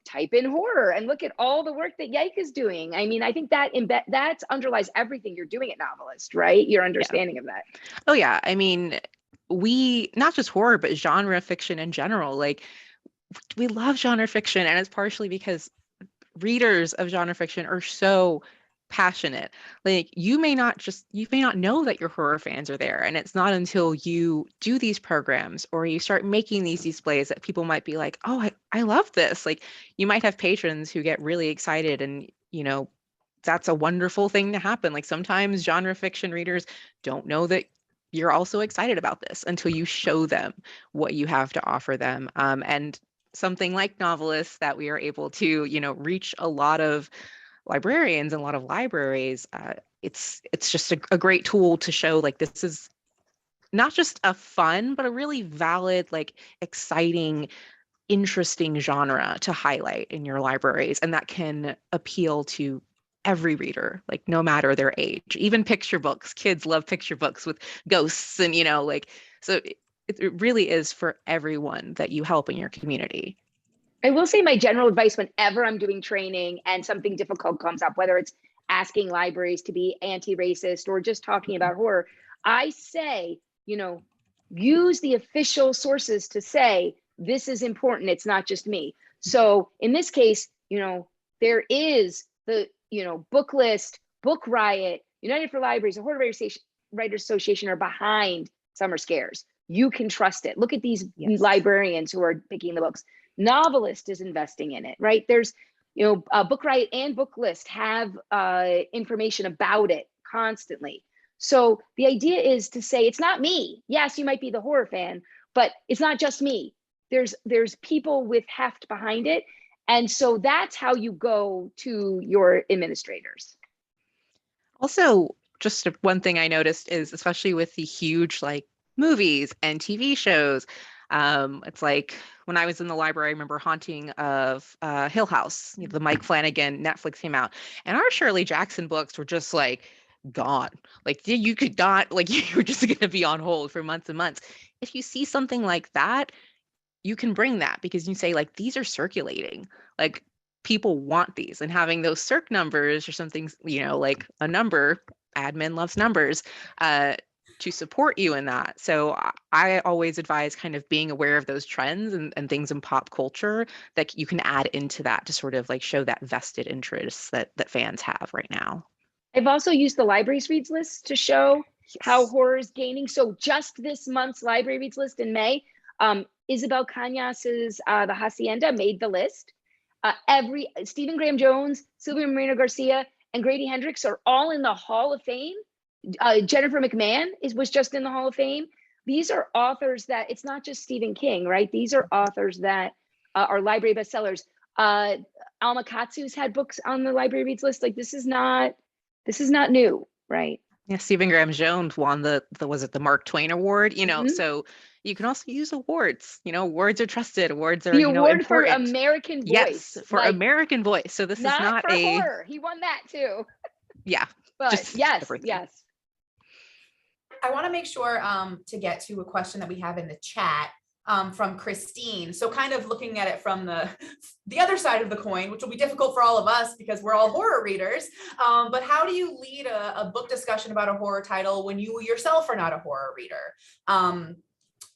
type in horror and look at all the work that Yaika's doing. I mean, I think that underlies everything you're doing at Novelist, right? Your understanding of that. Oh yeah. I mean, we, not just horror, but genre fiction in general, like we love genre fiction, and it's partially because readers of genre fiction are so passionate. Like you may not know that your horror fans are there, and it's not until you do these programs or you start making these displays that people might be like, oh, I love this. Like you might have patrons who get really excited, and that's a wonderful thing to happen. Like sometimes genre fiction readers don't know that you're also excited about this until you show them what you have to offer them. And something like Novelists, that we are able to, reach a lot of librarians and a lot of libraries. It's just a great tool to show, like, this is not just a fun, but a really valid, like exciting, interesting genre to highlight in your libraries. And that can appeal to every reader, like no matter their age. Even picture books, kids love picture books with ghosts and so it really is for everyone that you help in your community. I will say my general advice whenever I'm doing training and something difficult comes up, whether it's asking libraries to be anti-racist or just talking about horror, I say, use the official sources to say, this is important. It's not just me. So in this case, there is the, Book List, Book Riot, United for Libraries, and Horror Writers Association are behind Summer Scares. You can trust it. Look at these librarians who are picking the books. Novelist is investing in it, right? There's, Book Riot and Book List have information about it constantly. So the idea is to say, it's not me. Yes, you might be the horror fan, but it's not just me. There's people with heft behind it. And so that's how you go to your administrators. Also, just one thing I noticed is, especially with the huge like movies and TV shows, it's like when I was in the library, I remember Haunting of Hill House, the Mike Flanagan Netflix came out, and our Shirley Jackson books were just like gone. Like you could not, like you were just going to be on hold for months and months. If you see something like that, you can bring that, because you say, like, these are circulating, like people want these, and having those circ numbers or something, like a number, admin loves numbers, to support you in that. So I always advise kind of being aware of those trends and things in pop culture that you can add into that to sort of like show that vested interest that fans have right now. I've also used the libraries reads list to show how horror is gaining. So just this month's library reads list in May, Isabel Cañas's The Hacienda made the list. Stephen Graham Jones, Sylvia Moreno Garcia, and Grady Hendrix are all in the Hall of Fame. Jennifer McMahon was just in the Hall of Fame. These are authors that, it's not just Stephen King, right? These are authors that are library bestsellers. Alma Katsu's had books on the library reads list. Like this is not new, right? Yeah, Stephen Graham Jones won the was it the Mark Twain Award? So You can also use awards. Awards are trusted. Awards are, The award for important. American Voice. Yes, for like, American Voice. So this is not not for a horror. He won that too. yeah. But just yes, everything. yes. I want to make sure to get to a question that we have in the chat from Christine. So kind of looking at it from the other side of the coin, which will be difficult for all of us because we're all horror readers. But how do you lead a book discussion about a horror title when you yourself are not a horror reader?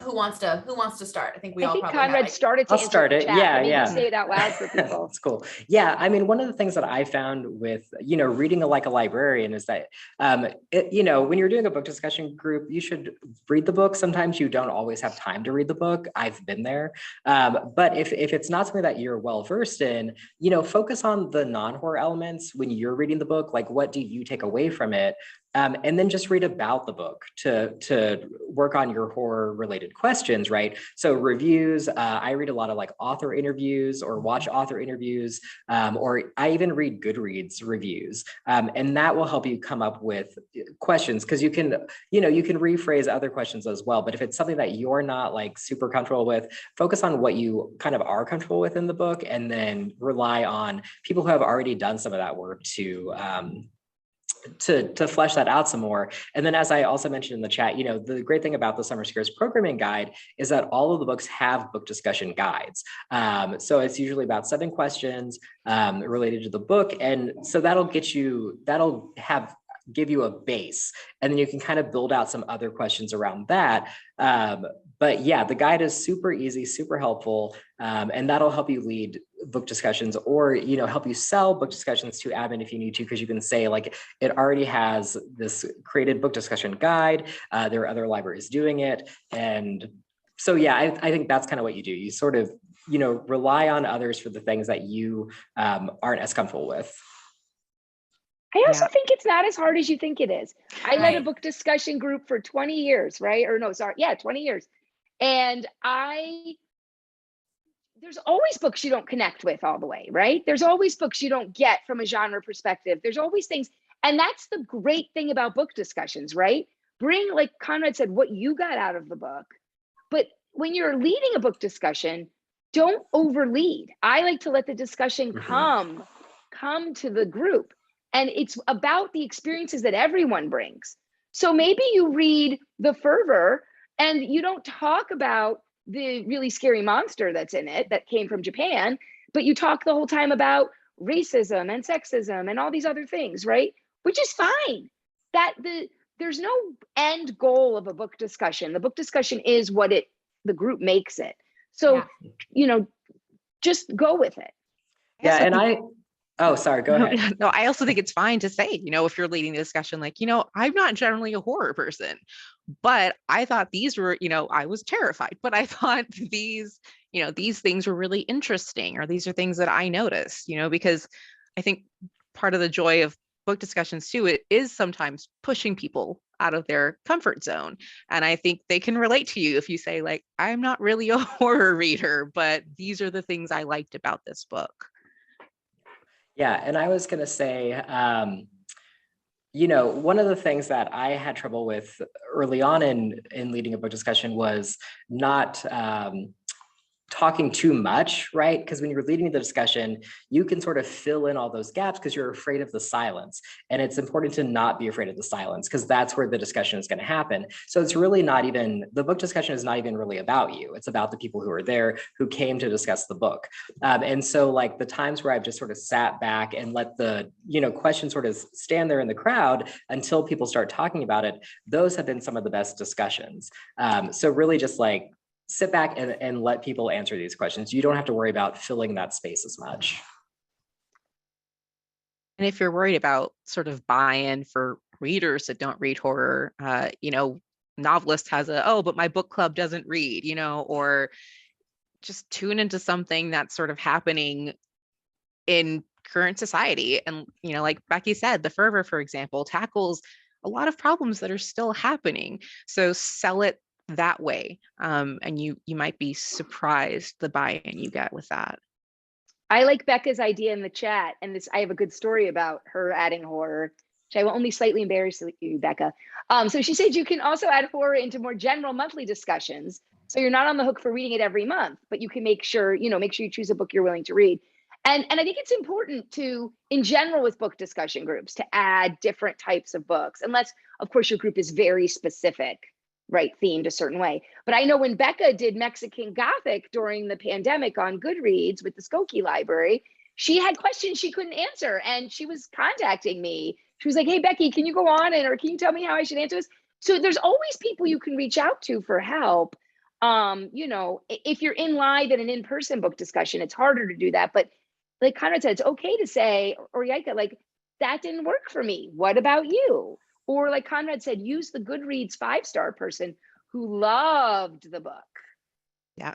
Who wants to start? I think we all probably Conrad have started to I'll answer start the it. chat, Yeah, but maybe yeah. say it out loud for people. That's cool. Yeah, I mean, one of the things that I found with, reading like a librarian is that, when you're doing a book discussion group, you should read the book. Sometimes you don't always have time to read the book. I've been there. But if it's not something that you're well versed in, focus on the non-horror elements when you're reading the book. Like, what do you take away from it? And then just read about the book to work on your horror related questions, right? So reviews, I read a lot of like author interviews or watch author interviews, or I even read Goodreads reviews. And that will help you come up with questions because you can rephrase other questions as well. But if it's something that you're not like super comfortable with, focus on what you kind of are comfortable with in the book and then rely on people who have already done some of that work to flesh that out some more. And then as I also mentioned in the chat, the great thing about the Summer Scares programming guide is that all of the books have book discussion guides. So it's usually about 7 questions related to the book. And so give you a base, and then you can kind of build out some other questions around that. But yeah, the guide is super easy, super helpful, and that'll help you lead book discussions or, help you sell book discussions to admin if you need to, because you can say like, it already has this created book discussion guide. There are other libraries doing it. And so, yeah, I think that's kind of what you do. You sort of, rely on others for the things that you aren't as comfortable with. I also think it's not as hard as you think it is. I led a Right. book discussion group for 20 years, right? Or no, sorry. Yeah, 20 years. And there's always books you don't connect with all the way, right? There's always books you don't get from a genre perspective. There's always things. And that's the great thing about book discussions, right? Bring, like Konrad said, what you got out of the book. But when you're leading a book discussion, don't overlead. I like to let the discussion come to the group. And it's about the experiences that everyone brings. So maybe you read The Fervor and you don't talk about the really scary monster that's in it that came from Japan, but you talk the whole time about racism and sexism and all these other things, right? Which is fine. There's no end goal of a book discussion. The book discussion is what the group makes it. So, just go with it. Yeah, and oh, sorry, go ahead. No, I also think it's fine to say, if you're leading the discussion, like, I'm not generally a horror person, but I thought these were, I was terrified, but I thought these things were really interesting, or these are things that I noticed, because I think part of the joy of book discussions too, it is sometimes pushing people out of their comfort zone. And I think they can relate to you if you say like, I'm not really a horror reader, but these are the things I liked about this book. Yeah, and I was going to say, one of the things that I had trouble with early on in leading a book discussion was not talking too much, right? Because when you're leading the discussion, you can sort of fill in all those gaps because you're afraid of the silence. And it's important to not be afraid of the silence because that's where the discussion is going to happen. So it's really not even, the book discussion is not even really about you. It's about the people who are there who came to discuss the book. And so like the times where I've just sort of sat back and let the, question sort of stand there in the crowd until people start talking about it, those have been some of the best discussions. So really just like, sit back and let people answer these questions. You don't have to worry about filling that space as much. And if you're worried about sort of buy-in for readers that don't read horror, NoveList has but my book club doesn't read, or just tune into something that's sort of happening in current society. And, like Becky said, The Fervor, for example, tackles a lot of problems that are still happening. So sell it that way, and you might be surprised the buy-in you get with that. I like Becca's idea in the chat, and I have a good story about her adding horror, which I will only slightly embarrass you, Becca. So she said you can also add horror into more general monthly discussions, So you're not on the hook for reading it every month, but you can make sure you choose a book you're willing to read. And I think it's important to, in general with book discussion groups, to add different types of books, unless of course your group is very specific, right, themed a certain way. But I know when Becca did Mexican Gothic during the pandemic on Goodreads with the Skokie Library, she had questions she couldn't answer. And she was contacting me. She was like, hey, Becky, can you go on or can you tell me how I should answer this? So there's always people you can reach out to for help. If you're in live at an in-person book discussion, it's harder to do that. But like Konrad said, it's okay to say, or Yaika, like, that didn't work for me. What about you? Or like Konrad said, use the Goodreads 5-star person who loved the book. Yeah.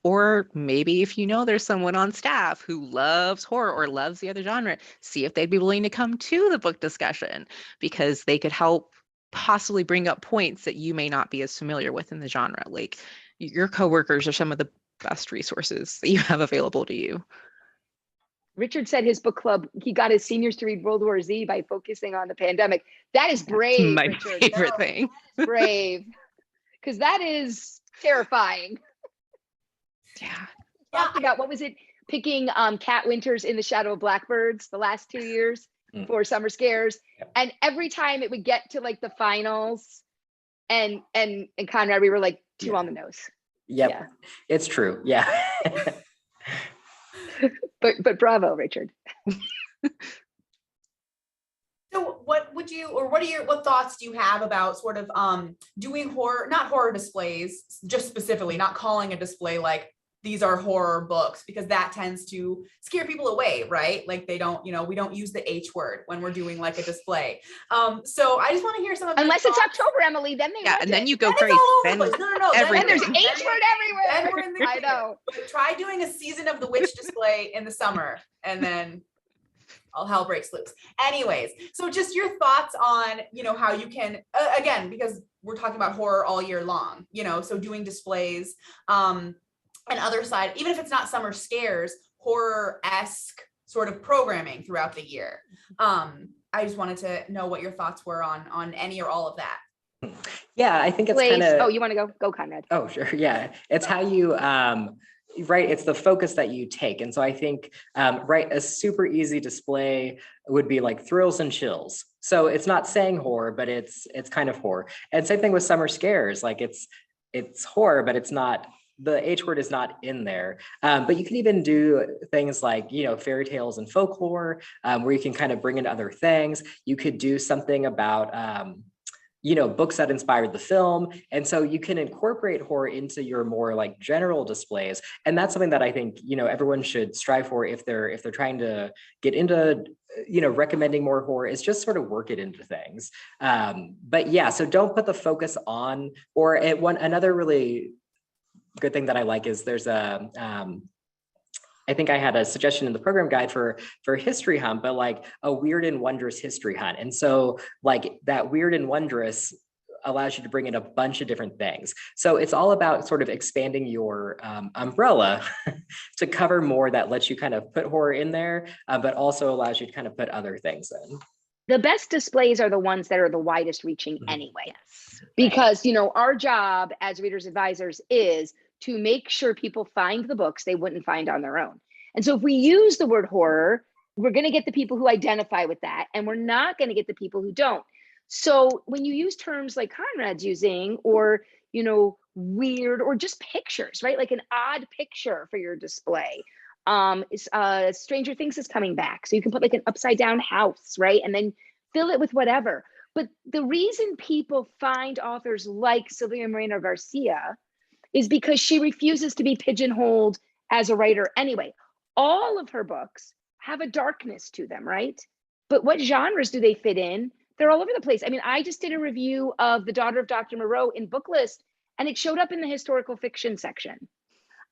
Or maybe if there's someone on staff who loves horror or loves the other genre, see if they'd be willing to come to the book discussion, because they could help possibly bring up points that you may not be as familiar with in the genre. Like, your coworkers are some of the best resources that you have available to you. Richard said his book club, he got his seniors to read World War Z by focusing on the pandemic. That is brave, My Richard. favorite thing. That is brave. Because that is terrifying. Yeah. Talked about, what was it, picking Cat Winters in the Shadow of Blackbirds the last 2 years for Summer Scares. And every time it would get to like the finals and Konrad, we were like two on the nose. Yep. Yeah. It's true. Yeah. But bravo, Richard. So what thoughts do you have about sort of doing not horror displays, just specifically, not calling a display like these are horror books, because that tends to scare people away, right? Like we don't use the H word when we're doing like a display. So I just want to hear some of unless it's October, Emily, then they and then you go then crazy. Then, no. Everything. And there's H word everywhere. Then we're in the I know. But try doing a Season of the Witch display in the summer, and then all hell breaks loose. Anyways, so just your thoughts on, how you can, again, because we're talking about horror all year long, so doing displays, and other side, even if it's not Summer Scares, horror-esque sort of programming throughout the year. I just wanted to know what your thoughts were on any or all of that. Yeah, I think it's kind of. Oh, you want to go? Go, Konrad. Oh, sure. Yeah, it's how you. Right, it's the focus that you take, and so I think a super easy display would be like thrills and chills. So it's not saying horror, but it's kind of horror. And same thing with Summer Scares, like it's horror, but it's not. The H word is not in there, but you can even do things like, fairy tales and folklore, where you can kind of bring in other things. You could do something about, books that inspired the film. And so you can incorporate horror into your more like general displays. And that's something that I think, everyone should strive for if they're trying to get into, recommending more horror, is just sort of work it into things. But yeah, so don't put the focus on, or another really good thing that I like is there's I think I had a suggestion in the program guide for history hunt, but like a weird and wondrous history hunt. And so like that weird and wondrous allows you to bring in a bunch of different things. So it's all about sort of expanding your umbrella to cover more, that lets you kind of put horror in there, but also allows you to kind of put other things in. The best displays are the ones that are the widest reaching anyway. Yes. Because, our job as readers advisors is to make sure people find the books they wouldn't find on their own. And so if we use the word horror, we're going to get the people who identify with that, and we're not going to get the people who don't. So when you use terms like Konrad's using, or, weird, or just pictures, right? Like an odd picture for your display. Stranger Things is coming back. So you can put like an upside down house, right? And then fill it with whatever. But the reason people find authors like Sylvia Moreno Garcia is because she refuses to be pigeonholed as a writer anyway. All of her books have a darkness to them, right? But what genres do they fit in? They're all over the place. I mean, I just did a review of The Daughter of Dr. Moreau in Booklist, and it showed up in the historical fiction section.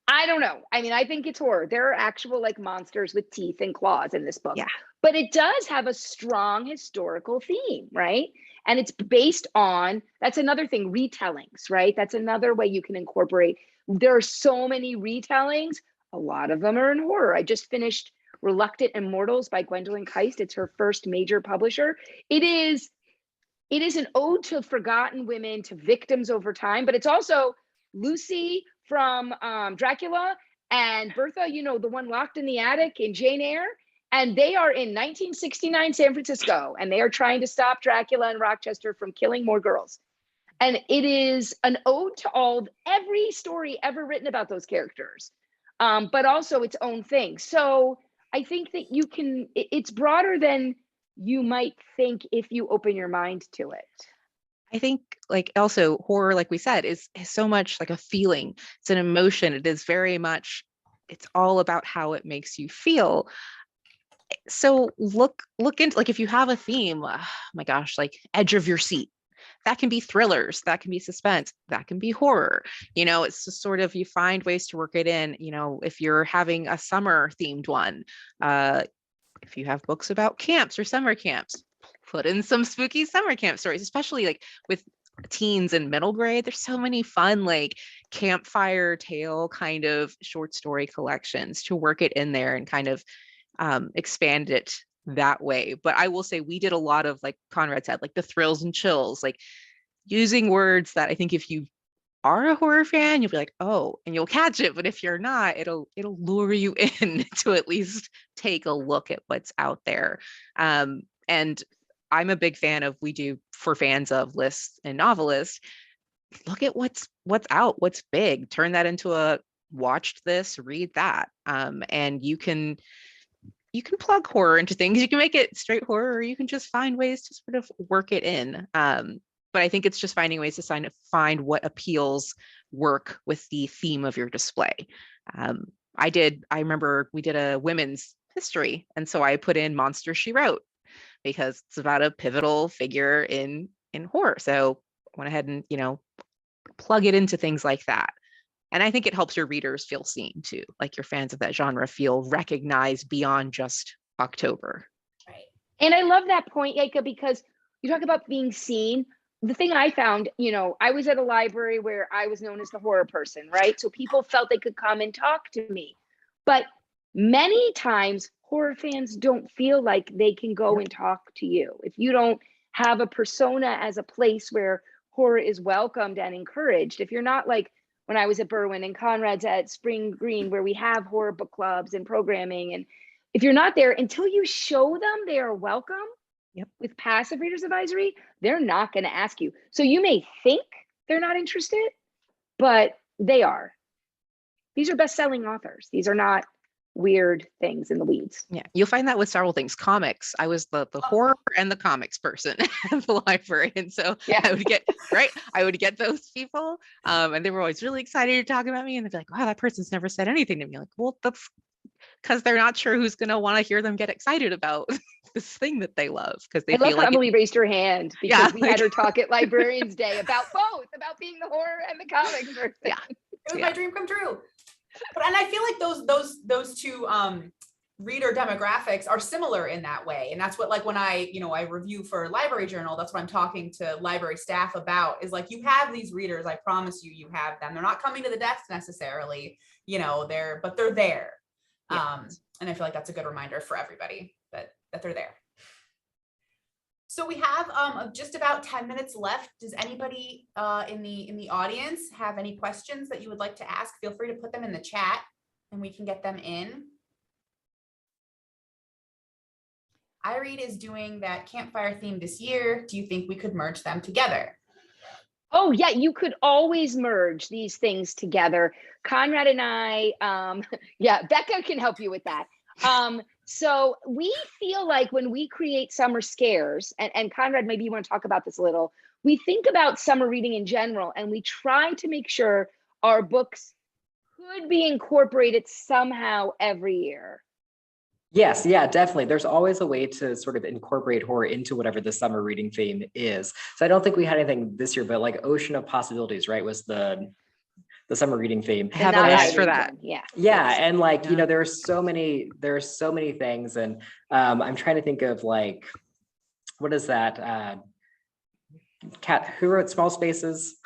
I don't know. I mean, I think it's horror. There are actual like monsters with teeth and claws in this book. Yeah. But it does have a strong historical theme, right? And it's based on, that's another thing, retellings, right? That's another way you can incorporate. There are so many retellings. A lot of them are in horror. I just finished Reluctant Immortals by Gwendolyn Keist. It's her first major publisher. It is an ode to forgotten women, to victims over time, but it's also Lucy from Dracula, and Bertha, you know, the one locked in the attic in Jane Eyre. And they are in 1969 San Francisco, and they are trying to stop Dracula and Rochester from killing more girls. And it is an ode to every story ever written about those characters, but also its own thing. So I think that it's broader than you might think if you open your mind to it. I think like also horror, like we said, is so much like a feeling. It's an emotion. It is very much, it's all about how it makes you feel. So look into, like, if you have a theme, oh my gosh, like edge of your seat, that can be thrillers, that can be suspense, that can be horror. You know, it's just sort of, you find ways to work it in. You know, if you're having a summer themed one, if you have books about camps or summer camps, put in some spooky summer camp stories, especially like with teens and middle grade. There's so many fun like campfire tale kind of short story collections to work it in there and kind of expand it that way. But I will say we did a lot of, like Konrad said, like the thrills and chills, like using words that I think if you are a horror fan, you'll be like, oh, and you'll catch it. But if you're not, it'll lure you in to at least take a look at what's out there. And I'm a big fan of, we do for fans of lists and NoveList, look at what's out, what's big, turn that into a watched this, read that. And you can plug horror into things. You can make it straight horror, or you can just find ways to sort of work it in. But I think it's just finding ways to find what appeals work with the theme of your display. I remember we did a women's history, and so I put in Monster She Wrote because it's about a pivotal figure in horror. So I went ahead and, you know, plug it into things like that. And I think it helps your readers feel seen too. Like your fans of that genre feel recognized beyond just October. Right. And I love that point, Yaika, because you talk about being seen. The thing I found, you know, I was at a library where I was known as the horror person, right? So people felt they could come and talk to me. But many times horror fans don't feel like they can go and talk to you. If you don't have a persona as a place where horror is welcomed and encouraged, if you're not like when I was at Berwyn and Konrad's at Spring Green, where we have horror book clubs and programming, and if you're not there, until you show them they are welcome, with passive readers advisory, they're not going to ask you. So you may think they're not interested, but they are. These are best-selling authors. These are not weird things in the weeds. Yeah, you'll find that with several things. Comics. I was the horror and the comics person at the library, and so I would get those people, and they were always really excited to talk about me, and they'd be like, "Wow, that person's never said anything to me." Like, well, that's because they're not sure who's going to want to hear them get excited about this thing that they love, because they feel like Emily raised her hand because we had her talk at Librarians Day about both, about being the horror and the comics person. Yeah, it was my dream come true. And I feel like those two reader demographics are similar in that way. And that's what, like, when I review for Library Journal, that's what I'm talking to library staff about, is like, you have these readers, I promise you have them. They're not coming to the desk necessarily, but they're there. Yeah. And I feel like that's a good reminder for everybody that they're there. So we have just about 10 minutes left. Does anybody in the audience have any questions that you would like to ask? Feel free to put them in the chat and we can get them in. ARRT is doing that campfire theme this year. Do you think we could merge them together? Oh yeah, you could always merge these things together. Konrad and I, Becca can help you with that. So we feel like when we create Summer Scares, and Konrad, maybe you want to talk about this a little, we think about summer reading in general, and we try to make sure our books could be incorporated somehow every year. Yes, yeah, definitely. There's always a way to sort of incorporate horror into whatever the summer reading theme is. So I don't think we had anything this year, but like Ocean of Possibilities, right, was the summer reading theme. I have a list for that. Yeah. Yeah, and like, there are so many things, and I'm trying to think of, like, what is that? Who wrote Small Spaces?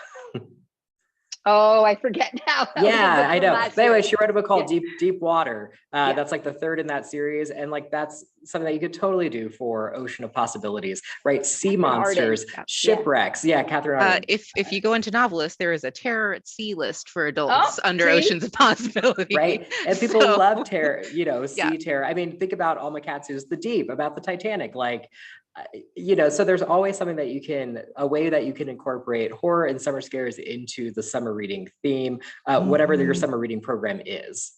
Oh, I forget now. That was a Yeah, book I from know. last But anyway, year. she wrote a book called Yeah. Deep Water. Yeah. That's like the third in that series. And like, that's something that you could totally do for Ocean of Possibilities, right? Sea Catherine Arden. monsters, Yeah. shipwrecks. Yeah, Catherine Arden. If you go into NoveList, there is a terror at sea list for adults Oh, under see? Oceans of Possibility. Right. And people So, love terror, you know, yeah. sea terror. I mean, think about Alma Katsu's The Deep, about the Titanic. Like, you know, so there's always something that you can, a way that you can incorporate horror and summer scares into the summer reading theme, whatever your summer reading program is.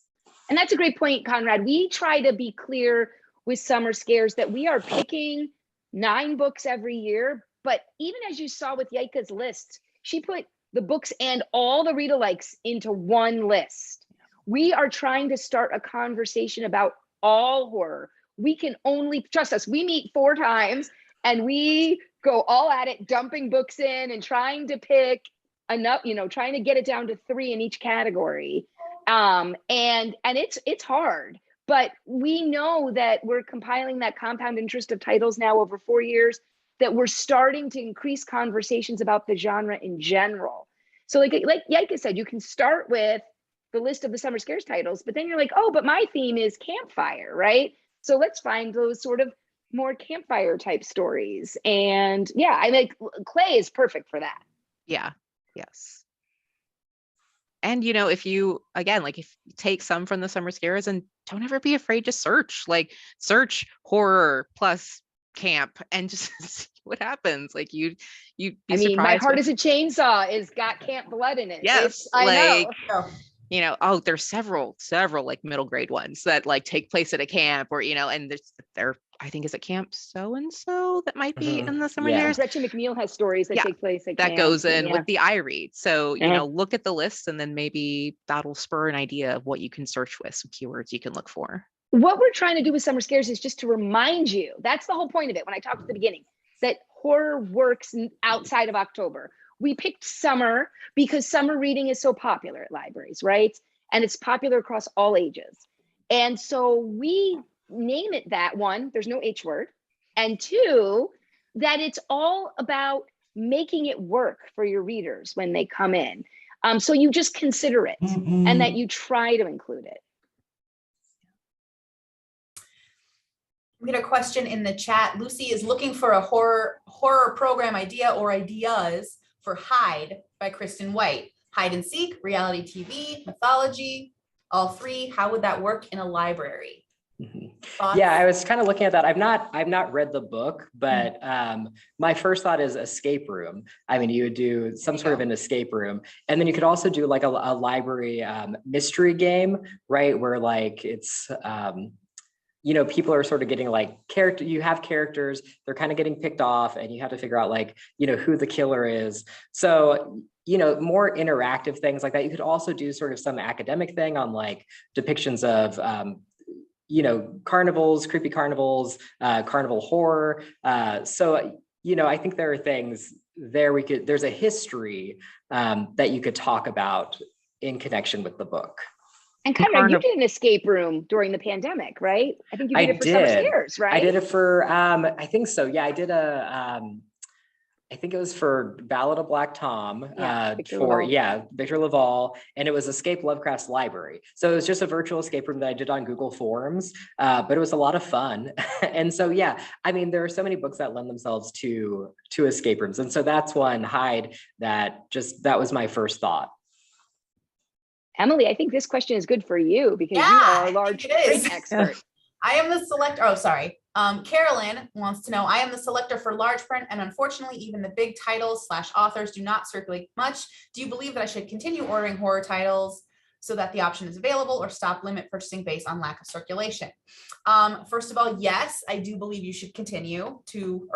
And that's a great point, Konrad. We try to be clear with Summer Scares that we are picking 9 books every year. But even as you saw with Yaika's list, she put the books and all the read-alikes into one list. We are trying to start a conversation about all horror. We can only, trust us, we meet 4 times and we go all at it, dumping books in and trying to pick enough, you know, trying to get it down to 3 in each category. And it's hard, but we know that we're compiling that compound interest of titles now over 4 years, that we're starting to increase conversations about the genre in general. So like Yaika said, you can start with the list of the Summer Scares titles, but then you're like, oh, but my theme is campfire, right? So let's find those sort of more campfire type stories. And yeah, I think Clay is perfect for that. Yeah. Yes. And you know, if you take some from the Summer Scares and don't ever be afraid to search horror plus camp and just see what happens. Like you'd be surprised. My Heart is a Chainsaw is got camp blood in it. Yes, I know. You know, there's several like middle grade ones that like take place at a camp, or you know, and they're I think is it Camp so and so that might be in the Summer Scares. Gretchen McNeil has stories that take place at that camp, goes in with the ARRT. So you know, look at the list, and then maybe that'll spur an idea of what you can search with, some keywords you can look for. What we're trying to do with Summer Scares is just to remind you, that's the whole point of it when I talked at the beginning, that horror works outside of October. We picked summer because summer reading is so popular at libraries, right? And it's popular across all ages. And so we name it that, one, there's no H word, and 2, that it's all about making it work for your readers when they come in. So you just consider it and that you try to include it. We get a question in the chat. Lucy is looking for a horror program idea or ideas for Hide by Kristen White. Hide and Seek, reality TV, mythology, all 3. How would that work in a library? Yeah, I was kind of looking at that. I've not read the book, but my first thought is escape room. I mean, you would do some sort of an escape room, and then you could also do like a library mystery game, right? Where like it's you know, people are sort of getting like you have characters, they're kind of getting picked off, and you have to figure out like, you know, who the killer is. So, you know, more interactive things like that. You could also do sort of some academic thing on like depictions of, you know, carnivals, creepy carnivals, carnival horror. So, you know, I think there are things there there's a history that you could talk about in connection with the book. And Konrad, you did an escape room during the pandemic, right? I think you did it for Summer Scares, right? I did it for, I think so. Yeah, I did I think it was for Ballad of Black Tom, Victor Laval, and it was Escape Lovecraft's Library. So it was just a virtual escape room that I did on Google Forms, but it was a lot of fun. And so, yeah, I mean, there are so many books that lend themselves to escape rooms. And so that's one, Hide, that was my first thought. Emily, I think this question is good for you because you are a large print expert. I am the selector. Oh, sorry. Carolyn wants to know, I am the selector for large print, and unfortunately, even the big titles / authors do not circulate much. Do you believe that I should continue ordering horror titles so that the option is available, or stop limit purchasing based on lack of circulation? First of all, yes, I do believe you should continue to,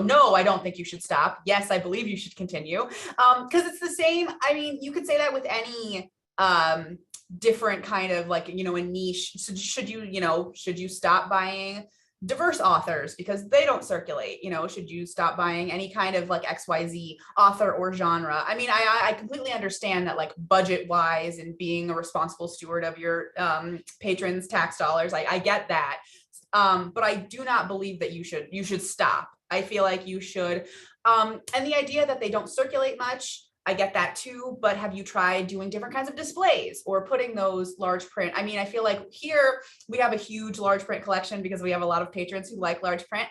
no, I don't think you should stop. Yes, I believe you should continue because it's the same. I mean, you could say that with any different kind of like, you know, a niche. So should you stop buying diverse authors because they don't circulate? You know, should you stop buying any kind of like XYZ author or genre? I mean, I completely understand that, like, budget wise and being a responsible steward of your patrons' tax dollars. I get that. But I do not believe that you should stop. I feel like you should. And the idea that they don't circulate much, I get that too, but have you tried doing different kinds of displays or putting those large print? I mean, I feel like here we have a huge large print collection because we have a lot of patrons who like large print.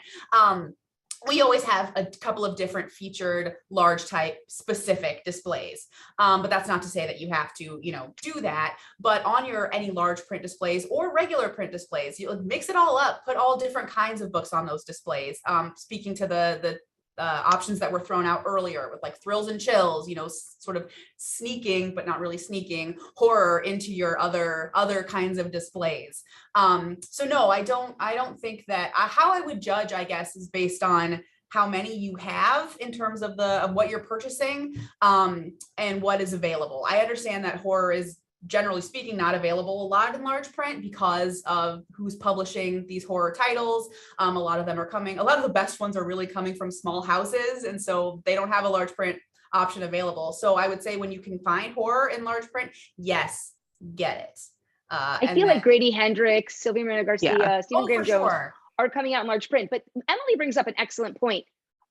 We always have a couple of different featured large type specific displays. But that's not to say that you have to, do that. But on your any large print displays or regular print displays, you mix it all up, put all different kinds of books on those displays. Speaking to the options that were thrown out earlier with like thrills and chills, sort of sneaking, but not really sneaking horror into your other kinds of displays. So no, I don't think that how I would judge, I guess, is based on how many you have in terms of what you're purchasing, and what is available. I understand that horror is, generally speaking, not available a lot in large print because of who's publishing these horror titles. A lot of the best ones are really coming from small houses, and so they don't have a large print option available. So I would say when you can find horror in large print, yes, get it. I feel like Grady Hendrix, Sylvia Miranda Garcia, Stephen Graham Jones are coming out in large print. But Emily brings up an excellent point.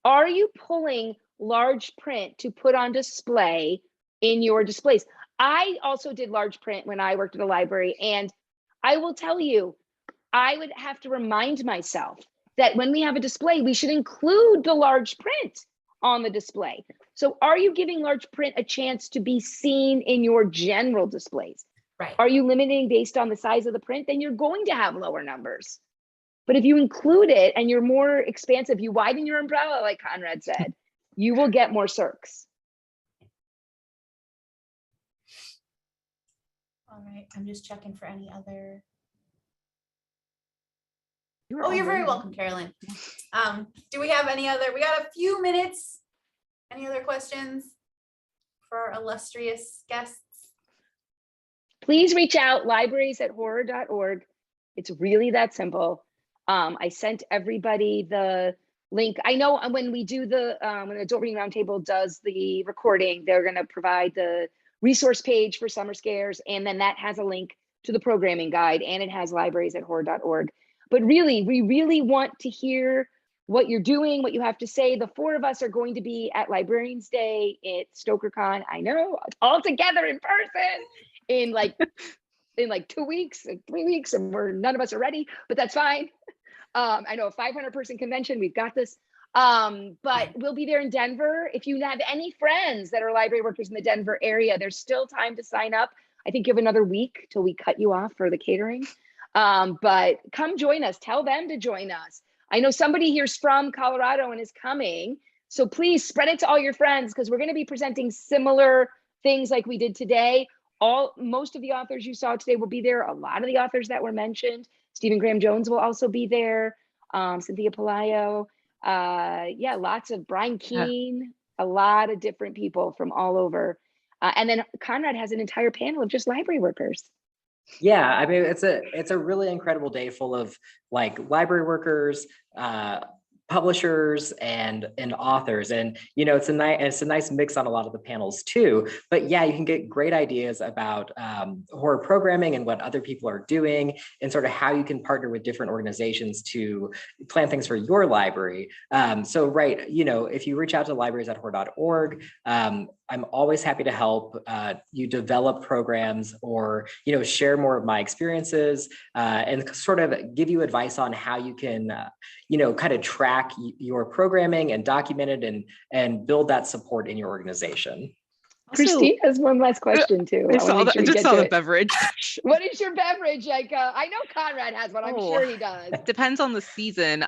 Are you pulling large print to put on display in your displays? I also did large print when I worked at a library, and I will tell you, I would have to remind myself that when we have a display, we should include the large print on the display. So are you giving large print a chance to be seen in your general displays? Right. Are you limiting based on the size of the print? Then you're going to have lower numbers. But if you include it and you're more expansive, you widen your umbrella, like Konrad said, you will get more circs. All right, I'm just checking for any other. You're very welcome, Carolyn. Do we have any other? We got a few minutes. Any other questions for our illustrious guests? Please reach out, libraries@horror.org. It's really that simple. I sent everybody the link. I know when we do when the Adult Reading Roundtable does the recording, they're going to provide the resource page for Summer Scares, and then that has a link to the programming guide, and it has libraries@horror.org. But really, we really want to hear what you're doing, what you have to say. The four of us are going to be at Librarians Day at StokerCon. I know, all together in person in like 2 weeks, 3 weeks, and none of us are ready, but that's fine. I know a 500-person convention, we've got this. But we'll be there in Denver. If you have any friends that are library workers in the Denver area, there's still time to sign up. I think you have another week till we cut you off for the catering. But come join us, tell them to join us. I know somebody here's from Colorado and is coming. So please spread it to all your friends, because we're going to be presenting similar things like we did today. Most of the authors you saw today will be there. A lot of the authors that were mentioned. Stephen Graham Jones will also be there. Cynthia Pelayo. Lots of Brian Keene, a lot of different people from all over. And then Konrad has an entire panel of just library workers. Yeah, I mean, it's a really incredible day full of like library workers, publishers and authors, and it's a nice mix on a lot of the panels too. But yeah, you can get great ideas about horror programming and what other people are doing, and sort of how you can partner with different organizations to plan things for your library. So right, if you reach out to libraries@horror.org, I'm always happy to help you develop programs, or share more of my experiences, and sort of give you advice on how you can kind of track your programming and document it, and build that support in your organization. Christine has one last question too. I just saw the beverage. What is your beverage, Yaika? I know Konrad has one. I'm sure he does. Depends on the season.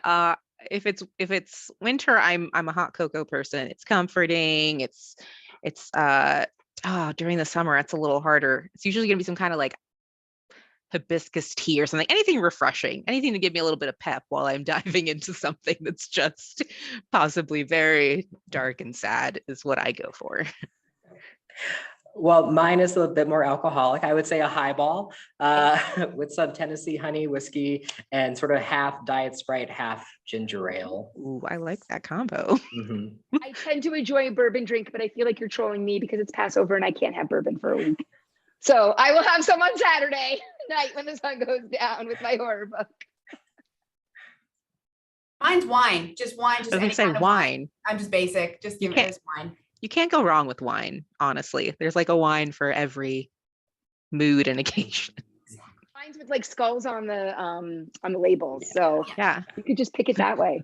If it's winter, I'm a hot cocoa person. It's comforting. It's during the summer, it's a little harder. It's usually gonna be some kind of like hibiscus tea or something, anything refreshing, anything to give me a little bit of pep while I'm diving into something that's just possibly very dark and sad is what I go for. Well, mine is a bit more alcoholic. I would say a highball with some Tennessee honey whiskey and sort of half diet Sprite, half ginger ale. Ooh, I like that combo. Mm-hmm. I tend to enjoy a bourbon drink, but I feel like you're trolling me because it's Passover and I can't have bourbon for a week. So I will have some on Saturday night when the sun goes down with my horror book. Mine's wine, just wine. Just I was gonna say wine. I'm just basic. Just give me this wine. you can't go wrong with wine, honestly. There's like a wine for every mood and occasion. Wines with like skulls on the labels. So Yeah. you could just pick it that way.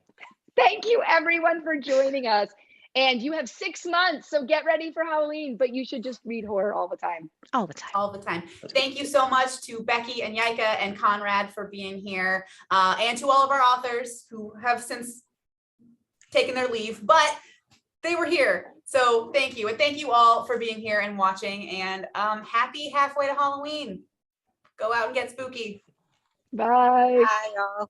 Thank you everyone for joining us. And you have 6 months, so get ready for Halloween, but you should just read horror all the time. All the time. All the time. Thank you so much to Becky and Yaika and Konrad for being here, and to all of our authors who have since taken their leave, but they were here. So thank you. And thank you all for being here and watching, and happy halfway to Halloween. Go out and get spooky. Bye. Bye, y'all.